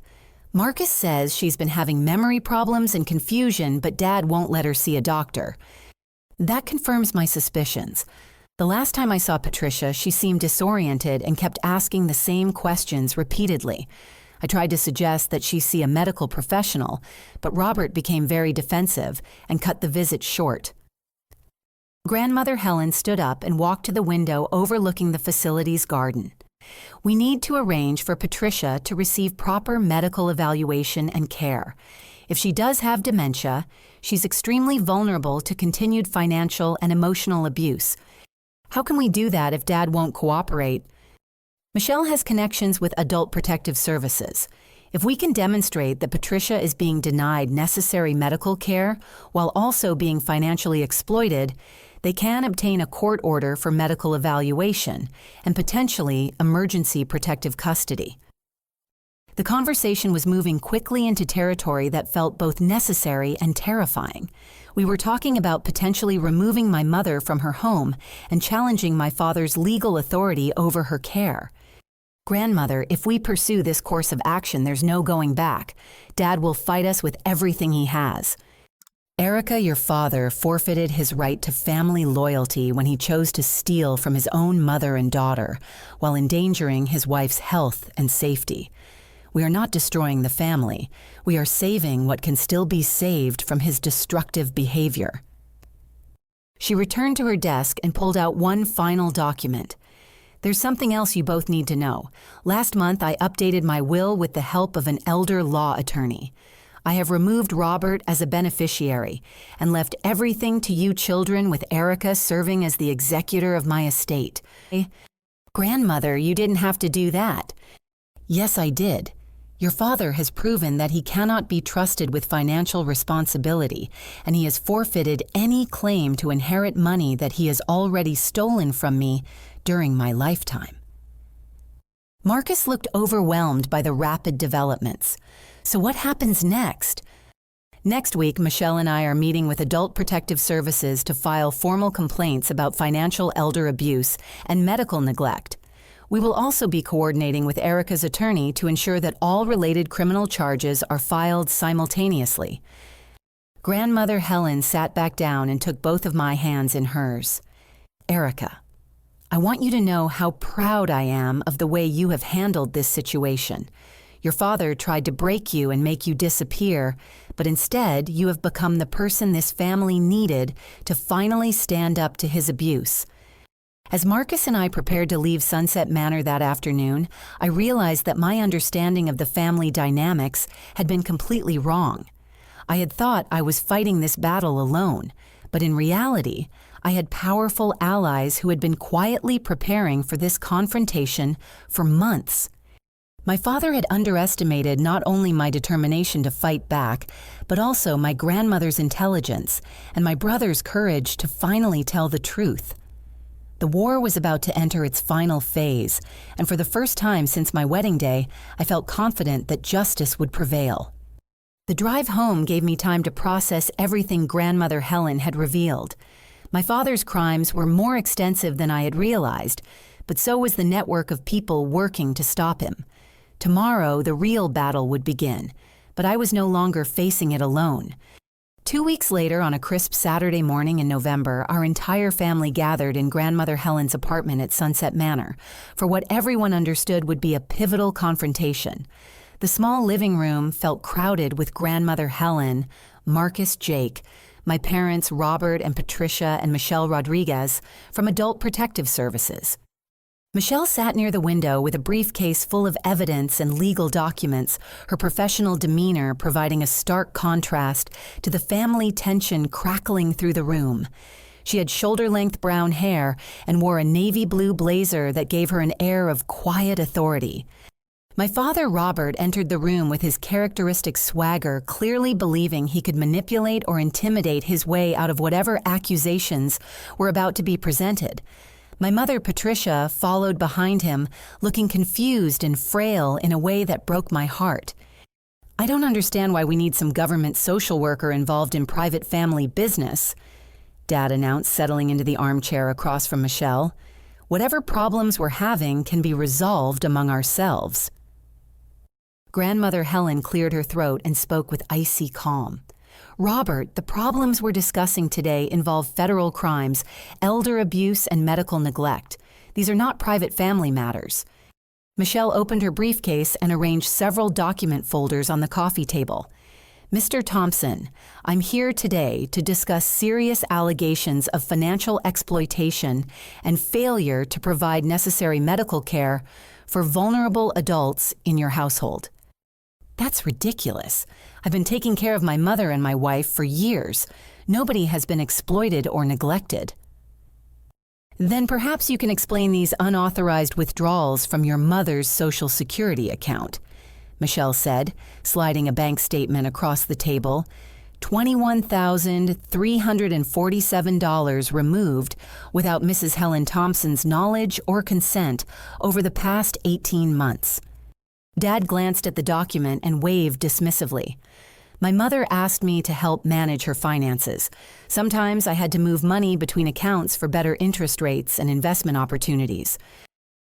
Marcus says she's been having memory problems and confusion, but Dad won't let her see a doctor. That confirms my suspicions. The last time I saw Patricia, she seemed disoriented and kept asking the same questions repeatedly. I tried to suggest that she see a medical professional, but Robert became very defensive and cut the visit short. Grandmother Helen stood up and walked to the window overlooking the facility's garden. We need to arrange for Patricia to receive proper medical evaluation and care. If she does have dementia, she's extremely vulnerable to continued financial and emotional abuse. How can we do that if Dad won't cooperate? Michelle has connections with Adult Protective Services. If we can demonstrate that Patricia is being denied necessary medical care while also being financially exploited, they can obtain a court order for medical evaluation and potentially emergency protective custody. The conversation was moving quickly into territory that felt both necessary and terrifying. We were talking about potentially removing my mother from her home and challenging my father's legal authority over her care. Grandmother, if we pursue this course of action, there's no going back. Dad will fight us with everything he has. Erica, your father, forfeited his right to family loyalty when he chose to steal from his own mother and daughter while endangering his wife's health and safety. We are not destroying the family. We are saving what can still be saved from his destructive behavior. She returned to her desk and pulled out one final document. There's something else you both need to know. Last month, I updated my will with the help of an elder law attorney. I have removed Robert as a beneficiary and left everything to you children, with Erica serving as the executor of my estate. Grandmother, you didn't have to do that. Yes, I did. Your father has proven that he cannot be trusted with financial responsibility, and he has forfeited any claim to inherit money that he has already stolen from me during my lifetime. Marcus looked overwhelmed by the rapid developments. So what happens next? Next week, Michelle and I are meeting with Adult Protective Services to file formal complaints about financial elder abuse and medical neglect. We will also be coordinating with Erica's attorney to ensure that all related criminal charges are filed simultaneously. Grandmother Helen sat back down and took both of my hands in hers. Erica, I want you to know how proud I am of the way you have handled this situation. Your father tried to break you and make you disappear, but instead you have become the person this family needed to finally stand up to his abuse. As Marcus and I prepared to leave Sunset Manor that afternoon, I realized that my understanding of the family dynamics had been completely wrong. I had thought I was fighting this battle alone, but in reality, I had powerful allies who had been quietly preparing for this confrontation for months. My father had underestimated not only my determination to fight back, but also my grandmother's intelligence and my brother's courage to finally tell the truth. The war was about to enter its final phase, and for the first time since my wedding day, I felt confident that justice would prevail. The drive home gave me time to process everything Grandmother Helen had revealed. My father's crimes were more extensive than I had realized, but so was the network of people working to stop him. Tomorrow, the real battle would begin, but I was no longer facing it alone. 2 weeks later, on a crisp Saturday morning in November, our entire family gathered in Grandmother Helen's apartment at Sunset Manor for what everyone understood would be a pivotal confrontation. The small living room felt crowded with Grandmother Helen, Marcus Jake, my parents Robert and Patricia and Michelle Rodriguez from Adult Protective Services. Michelle sat near the window with a briefcase full of evidence and legal documents, her professional demeanor providing a stark contrast to the family tension crackling through the room. She had shoulder-length brown hair and wore a navy blue blazer that gave her an air of quiet authority. My father, Robert, entered the room with his characteristic swagger, clearly believing he could manipulate or intimidate his way out of whatever accusations were about to be presented. My mother, Patricia, followed behind him, looking confused and frail in a way that broke my heart. I don't understand why we need some government social worker involved in private family business, Dad announced, settling into the armchair across from Michelle. Whatever problems we're having can be resolved among ourselves. Grandmother Helen cleared her throat and spoke with icy calm. Robert, the problems we're discussing today involve federal crimes, elder abuse, and medical neglect. These are not private family matters. Michelle opened her briefcase and arranged several document folders on the coffee table. Mr. Thompson, I'm here today to discuss serious allegations of financial exploitation and failure to provide necessary medical care for vulnerable adults in your household. That's ridiculous. I've been taking care of my mother and my wife for years. Nobody has been exploited or neglected. Then perhaps you can explain these unauthorized withdrawals from your mother's Social Security account, Michelle said, sliding a bank statement across the table. $21,347 removed without Mrs. Helen Thompson's knowledge or consent over the past 18 months. Dad glanced at the document and waved dismissively. My mother asked me to help manage her finances. Sometimes I had to move money between accounts for better interest rates and investment opportunities.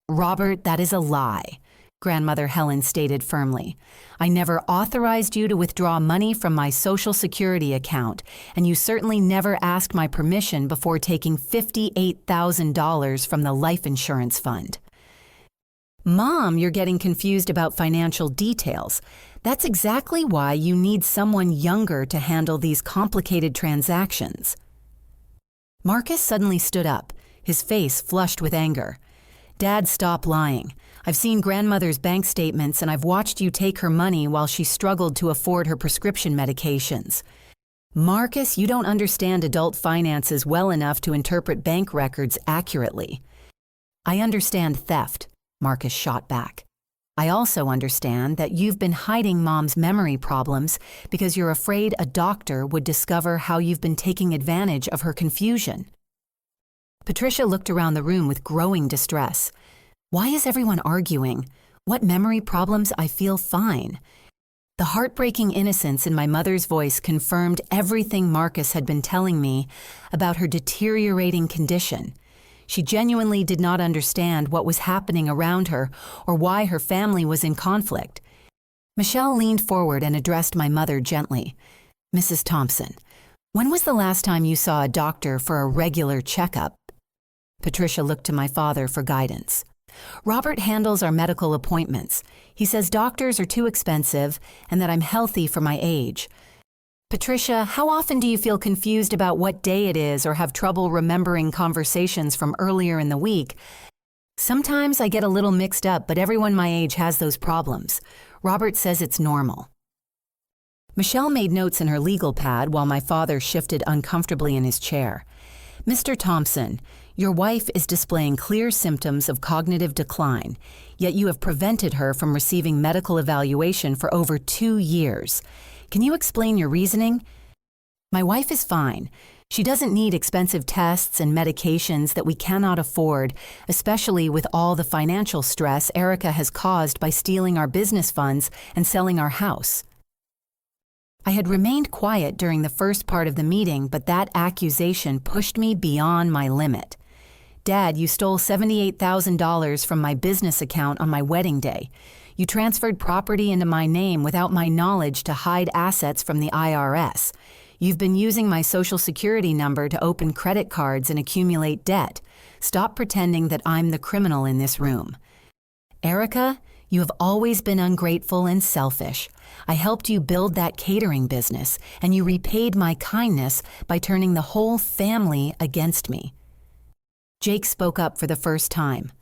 Robert, that is a lie, Grandmother Helen stated firmly. I never authorized you to withdraw money from my Social Security account, and you certainly never asked my permission before taking $58,000 from the life insurance fund. Mom, you're getting confused about financial details. That's exactly why you need someone younger to handle these complicated transactions. Marcus suddenly stood up, his face flushed with anger. Dad, stop lying. I've seen Grandmother's bank statements and I've watched you take her money while she struggled to afford her prescription medications. Marcus, you don't understand adult finances well enough to interpret bank records accurately. I understand theft, Marcus shot back. I also understand that you've been hiding Mom's memory problems because you're afraid a doctor would discover how you've been taking advantage of her confusion. Patricia looked around the room with growing distress. Why is everyone arguing? What memory problems? I feel fine. The heartbreaking innocence in my mother's voice confirmed everything Marcus had been telling me about her deteriorating condition. She genuinely did not understand what was happening around her or why her family was in conflict. Michelle leaned forward and addressed my mother gently. Mrs. Thompson, when was the last time you saw a doctor for a regular checkup? Patricia looked to my father for guidance. Robert handles our medical appointments. He says doctors are too expensive and that I'm healthy for my age. Patricia, how often do you feel confused about what day it is or have trouble remembering conversations from earlier in the week? Sometimes I get a little mixed up, but everyone my age has those problems. Robert says it's normal. Michelle made notes in her legal pad while my father shifted uncomfortably in his chair. Mr. Thompson, your wife is displaying clear symptoms of cognitive decline, yet you have prevented her from receiving medical evaluation for over 2 years. Can you explain your reasoning? My wife is fine. She doesn't need expensive tests and medications that we cannot afford, especially with all the financial stress Erica has caused by stealing our business funds and selling our house. I had remained quiet during the first part of the meeting, but that accusation pushed me beyond my limit. Dad, you stole $78,000 from my business account on my wedding day. You transferred property into my name without my knowledge to hide assets from the IRS. You've been using my Social Security number to open credit cards and accumulate debt. Stop pretending that I'm the criminal in this room. Erica, you have always been ungrateful and selfish. I helped you build that catering business, and you repaid my kindness by turning the whole family against me. Jake spoke up for the first time.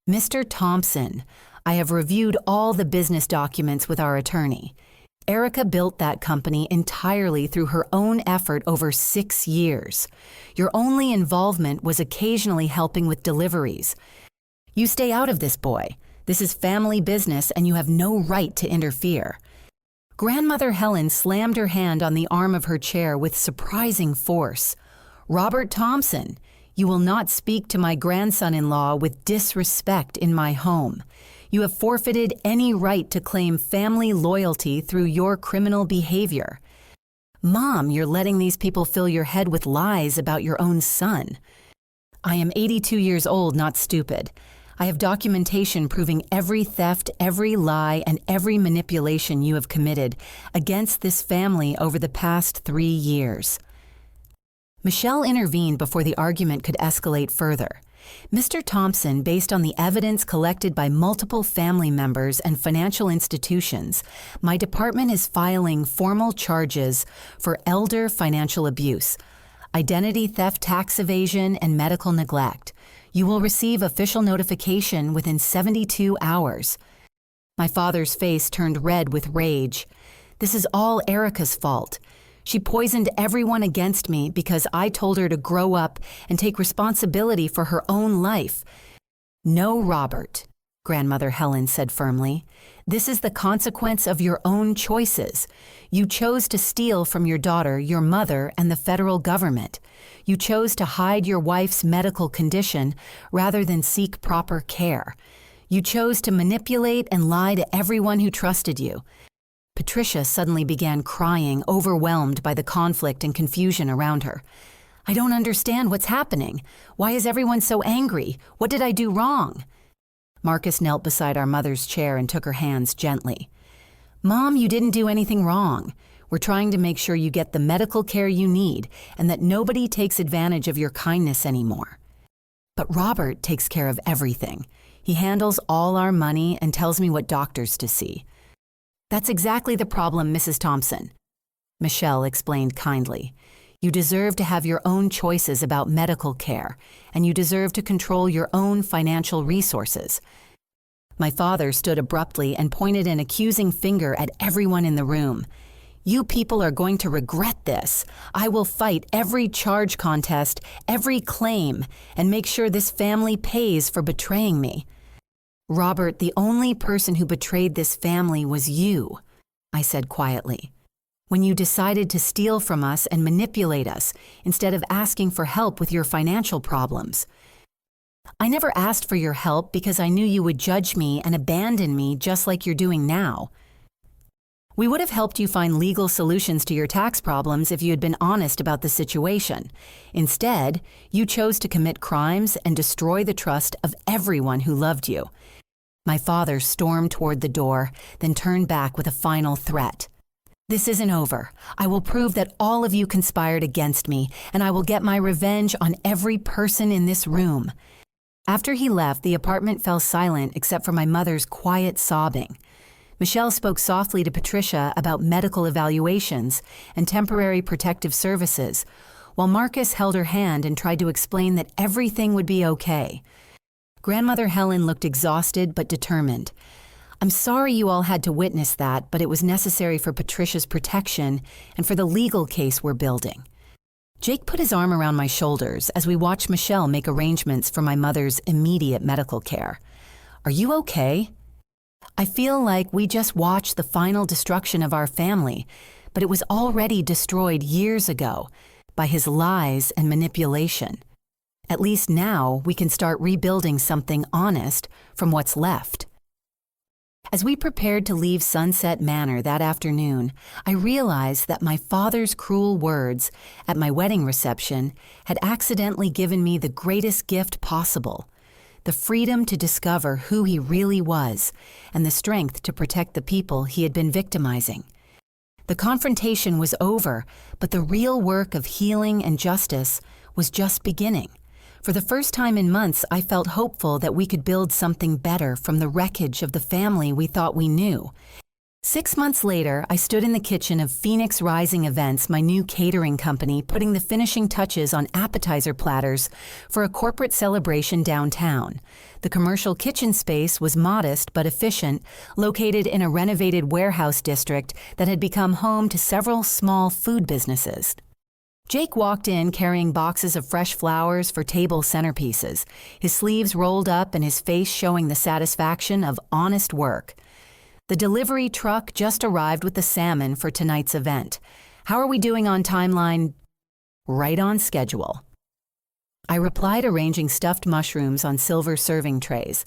Mr. Thompson, I have reviewed all the business documents with our attorney. Erica built that company entirely through her own effort over 6 years. Your only involvement was occasionally helping with deliveries. You stay out of this, boy. This is family business and you have no right to interfere. Grandmother Helen slammed her hand on the arm of her chair with surprising force. Robert Thompson, You will not speak to my grandson-in-law with disrespect in my home. You have forfeited any right to claim family loyalty through your criminal behavior. Mom, you're letting these people fill your head with lies about your own son. I am 82 years old, not stupid. I have documentation proving every theft, every lie, and every manipulation you have committed against this family over the past 3 years. Michelle intervened before the argument could escalate further. Mr. Thompson, based on the evidence collected by multiple family members and financial institutions, my department is filing formal charges for elder financial abuse, identity theft, tax evasion, and medical neglect. You will receive official notification within 72 hours. My father's face turned red with rage. This is all Erica's fault. She poisoned everyone against me because I told her to grow up and take responsibility for her own life. No, Robert, Grandmother Helen said firmly. This is the consequence of your own choices. You chose to steal from your daughter, your mother, and the federal government. You chose to hide your wife's medical condition rather than seek proper care. You chose to manipulate and lie to everyone who trusted you. Patricia suddenly began crying, overwhelmed by the conflict and confusion around her. I don't understand what's happening. Why is everyone so angry? What did I do wrong? Marcus knelt beside our mother's chair and took her hands gently. Mom, you didn't do anything wrong. We're trying to make sure you get the medical care you need and that nobody takes advantage of your kindness anymore. But Robert takes care of everything. He handles all our money and tells me what doctors to see. That's exactly the problem, Mrs. Thompson. Michelle explained kindly. You deserve to have your own choices about medical care, and you deserve to control your own financial resources. My father stood abruptly and pointed an accusing finger at everyone in the room. You people are going to regret this. I will fight every charge contest, every claim, and make sure this family pays for betraying me. Robert, the only person who betrayed this family was you, I said quietly. When you decided to steal from us and manipulate us instead of asking for help with your financial problems. I never asked for your help because I knew you would judge me and abandon me just like you're doing now. We would have helped you find legal solutions to your tax problems if you had been honest about the situation. Instead, you chose to commit crimes and destroy the trust of everyone who loved you. My father stormed toward the door, then turned back with a final threat. This isn't over. I will prove that all of you conspired against me, and I will get my revenge on every person in this room. After he left, the apartment fell silent except for my mother's quiet sobbing. Michelle spoke softly to Patricia about medical evaluations and temporary protective services, while Marcus held her hand and tried to explain that everything would be okay. Grandmother Helen looked exhausted but determined. I'm sorry you all had to witness that, but it was necessary for Patricia's protection and for the legal case we're building. Jake put his arm around my shoulders as we watched Michelle make arrangements for my mother's immediate medical care. Are you okay? I feel like we just watched the final destruction of our family, but it was already destroyed years ago by his lies and manipulation. At least now we can start rebuilding something honest from what's left. As we prepared to leave Sunset Manor that afternoon, I realized that my father's cruel words at my wedding reception had accidentally given me the greatest gift possible, the freedom to discover who he really was and the strength to protect the people he had been victimizing. The confrontation was over, but the real work of healing and justice was just beginning. For the first time in months, I felt hopeful that we could build something better from the wreckage of the family we thought we knew. 6 months later, I stood in the kitchen of Phoenix Rising Events, my new catering company, putting the finishing touches on appetizer platters for a corporate celebration downtown. The commercial kitchen space was modest but efficient, located in a renovated warehouse district that had become home to several small food businesses. Jake walked in carrying boxes of fresh flowers for table centerpieces, his sleeves rolled up and his face showing the satisfaction of honest work. The delivery truck just arrived with the salmon for tonight's event. How are we doing on timeline? Right on schedule. I replied, arranging stuffed mushrooms on silver serving trays.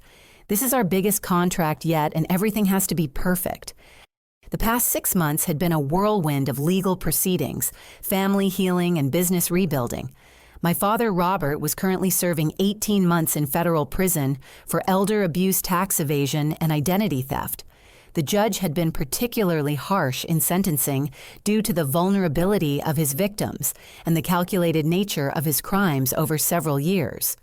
This is our biggest contract yet, and everything has to be perfect. The past 6 months had been a whirlwind of legal proceedings, family healing, and business rebuilding. My father, Robert, was currently serving 18 months in federal prison for elder abuse, tax evasion, and identity theft. The judge had been particularly harsh in sentencing due to the vulnerability of his victims and the calculated nature of his crimes over several years.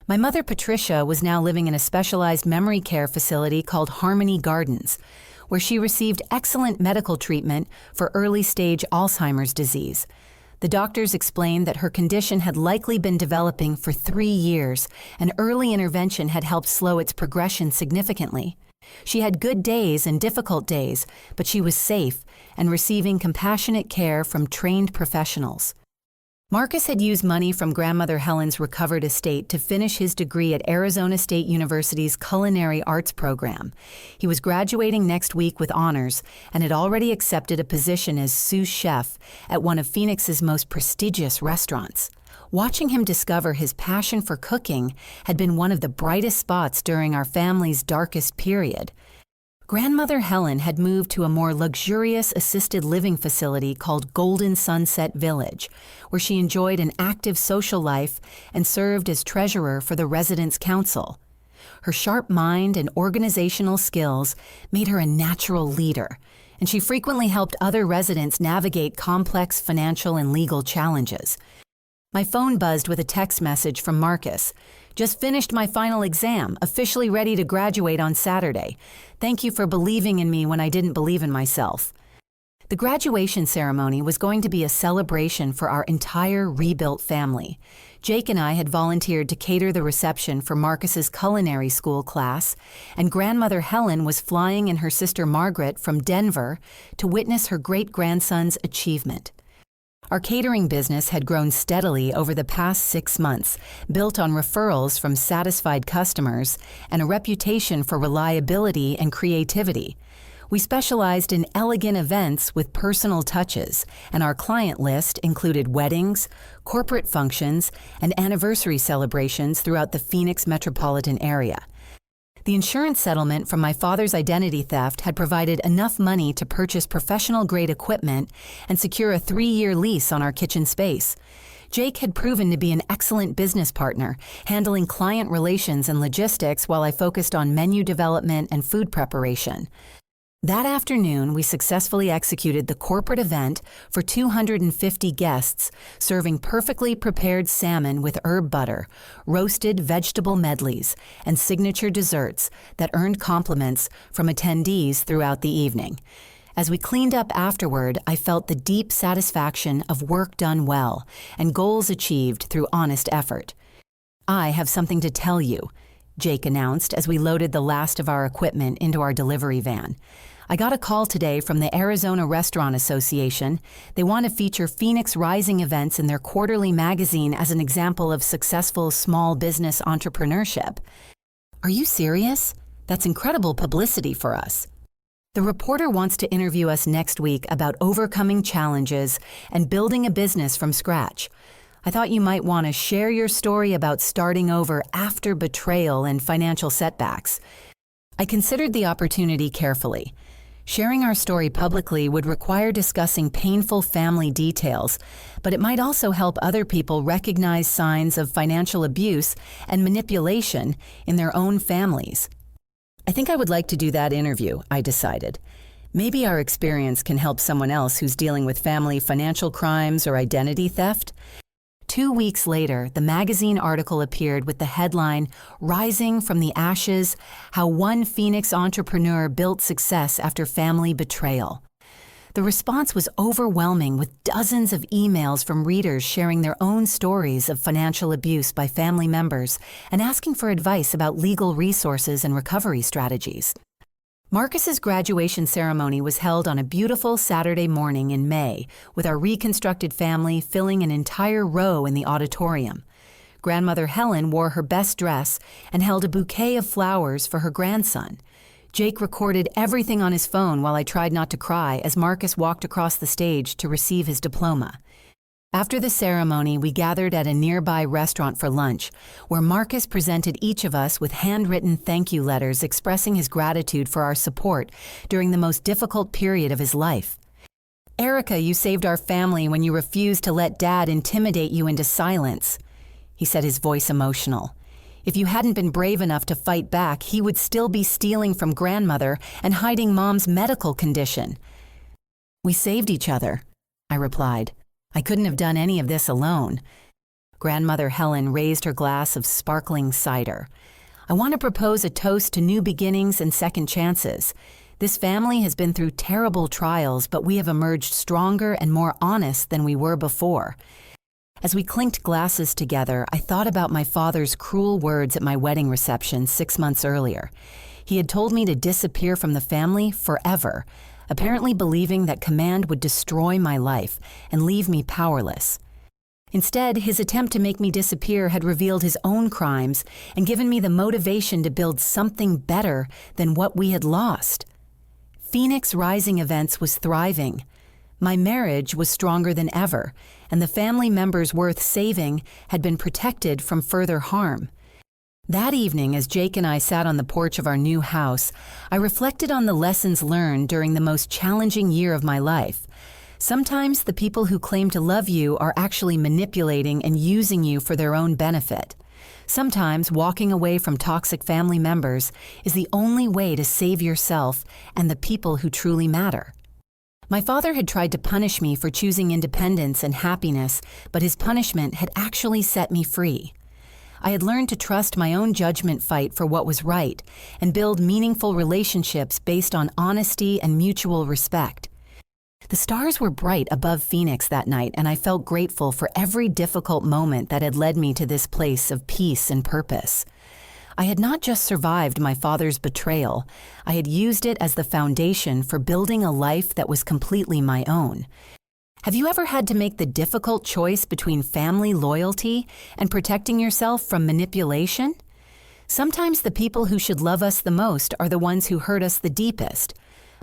My mother, Patricia, was now living in a specialized memory care facility called Harmony Gardens, where she received excellent medical treatment for early-stage Alzheimer's disease. The doctors explained that her condition had likely been developing for 3 years, and early intervention had helped slow its progression significantly. She had good days and difficult days, but she was safe and receiving compassionate care from trained professionals. Marcus had used money from grandmother Helen's recovered estate to finish his degree at Arizona State University's Culinary Arts program. He was graduating next week with honors and had already accepted a position as sous chef at one of Phoenix's most prestigious restaurants. Watching him discover his passion for cooking had been one of the brightest spots during our family's darkest period. Grandmother Helen had moved to a more luxurious assisted living facility called Golden Sunset Village, where she enjoyed an active social life and served as treasurer for the residents' council. Her sharp mind and organizational skills made her a natural leader, and she frequently helped other residents navigate complex financial and legal challenges. My phone buzzed with a text message from Marcus. "Just finished my final exam, officially ready to graduate on Saturday. Thank you for believing in me when I didn't believe in myself." The graduation ceremony was going to be a celebration for our entire rebuilt family. Jake and I had volunteered to cater the reception for Marcus's culinary school class, and grandmother Helen was flying in her sister Margaret from Denver to witness her great-grandson's achievement. Our catering business had grown steadily over the past 6 months, built on referrals from satisfied customers and a reputation for reliability and creativity. We specialized in elegant events with personal touches, and our client list included weddings, corporate functions, and anniversary celebrations throughout the Phoenix metropolitan area. The insurance settlement from my father's identity theft had provided enough money to purchase professional-grade equipment and secure a 3-year lease on our kitchen space. Jake had proven to be an excellent business partner, handling client relations and logistics while I focused on menu development and food preparation. That afternoon, we successfully executed the corporate event for 250 guests, serving perfectly prepared salmon with herb butter, roasted vegetable medleys, and signature desserts that earned compliments from attendees throughout the evening. As we cleaned up afterward, I felt the deep satisfaction of work done well and goals achieved through honest effort. "I have something to tell you," Jake announced as we loaded the last of our equipment into our delivery van. "I got a call today from the Arizona Restaurant Association. They want to feature Phoenix Rising events in their quarterly magazine as an example of successful small business entrepreneurship." "Are you serious? That's incredible publicity for us." "The reporter wants to interview us next week about overcoming challenges and building a business from scratch. I thought you might want to share your story about starting over after betrayal and financial setbacks." I considered the opportunity carefully. Sharing our story publicly would require discussing painful family details, but it might also help other people recognize signs of financial abuse and manipulation in their own families. "I think I would like to do that interview," I decided. "Maybe our experience can help someone else who's dealing with family financial crimes or identity theft." 2 weeks later, the magazine article appeared with the headline, "Rising from the Ashes: How One Phoenix Entrepreneur Built Success After Family Betrayal." The response was overwhelming, with dozens of emails from readers sharing their own stories of financial abuse by family members and asking for advice about legal resources and recovery strategies. Marcus's graduation ceremony was held on a beautiful Saturday morning in May, with our reconstructed family filling an entire row in the auditorium. Grandmother Helen wore her best dress and held a bouquet of flowers for her grandson. Jake recorded everything on his phone while I tried not to cry as Marcus walked across the stage to receive his diploma. After the ceremony, we gathered at a nearby restaurant for lunch, where Marcus presented each of us with handwritten thank you letters expressing his gratitude for our support during the most difficult period of his life. "Erica, you saved our family when you refused to let Dad intimidate you into silence," he said, his voice emotional. "If you hadn't been brave enough to fight back, he would still be stealing from Grandmother and hiding Mom's medical condition." "We saved each other," I replied. "I couldn't have done any of this alone." Grandmother Helen raised her glass of sparkling cider. "I want to propose a toast to new beginnings and second chances. This family has been through terrible trials, but we have emerged stronger and more honest than we were before." As we clinked glasses together, I thought about my father's cruel words at my wedding reception 6 months earlier. He had told me to disappear from the family forever, apparently believing that command would destroy my life and leave me powerless. Instead, his attempt to make me disappear had revealed his own crimes and given me the motivation to build something better than what we had lost. Phoenix Rising Events was thriving. My marriage was stronger than ever, and the family members worth saving had been protected from further harm. That evening, as Jake and I sat on the porch of our new house, I reflected on the lessons learned during the most challenging year of my life. Sometimes the people who claim to love you are actually manipulating and using you for their own benefit. Sometimes walking away from toxic family members is the only way to save yourself and the people who truly matter. My father had tried to punish me for choosing independence and happiness, but his punishment had actually set me free. I had learned to trust my own judgment, fight for what was right, and build meaningful relationships based on honesty and mutual respect. The stars were bright above Phoenix that night, and I felt grateful for every difficult moment that had led me to this place of peace and purpose. I had not just survived my father's betrayal, I had used it as the foundation for building a life that was completely my own. Have you ever had to make the difficult choice between family loyalty and protecting yourself from manipulation? Sometimes the people who should love us the most are the ones who hurt us the deepest.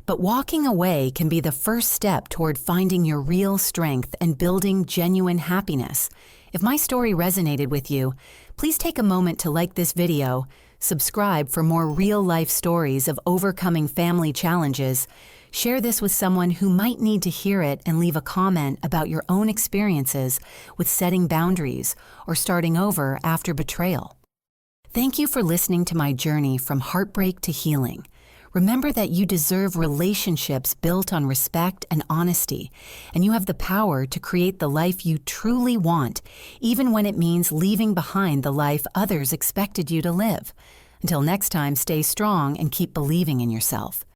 But walking away can be the first step toward finding your real strength and building genuine happiness. If my story resonated with you, please take a moment to like this video, subscribe for more real-life stories of overcoming family challenges, share this with someone who might need to hear it, and leave a comment about your own experiences with setting boundaries or starting over after betrayal. Thank you for listening to my journey from heartbreak to healing. Remember that you deserve relationships built on respect and honesty, and you have the power to create the life you truly want, even when it means leaving behind the life others expected you to live. Until next time, stay strong and keep believing in yourself.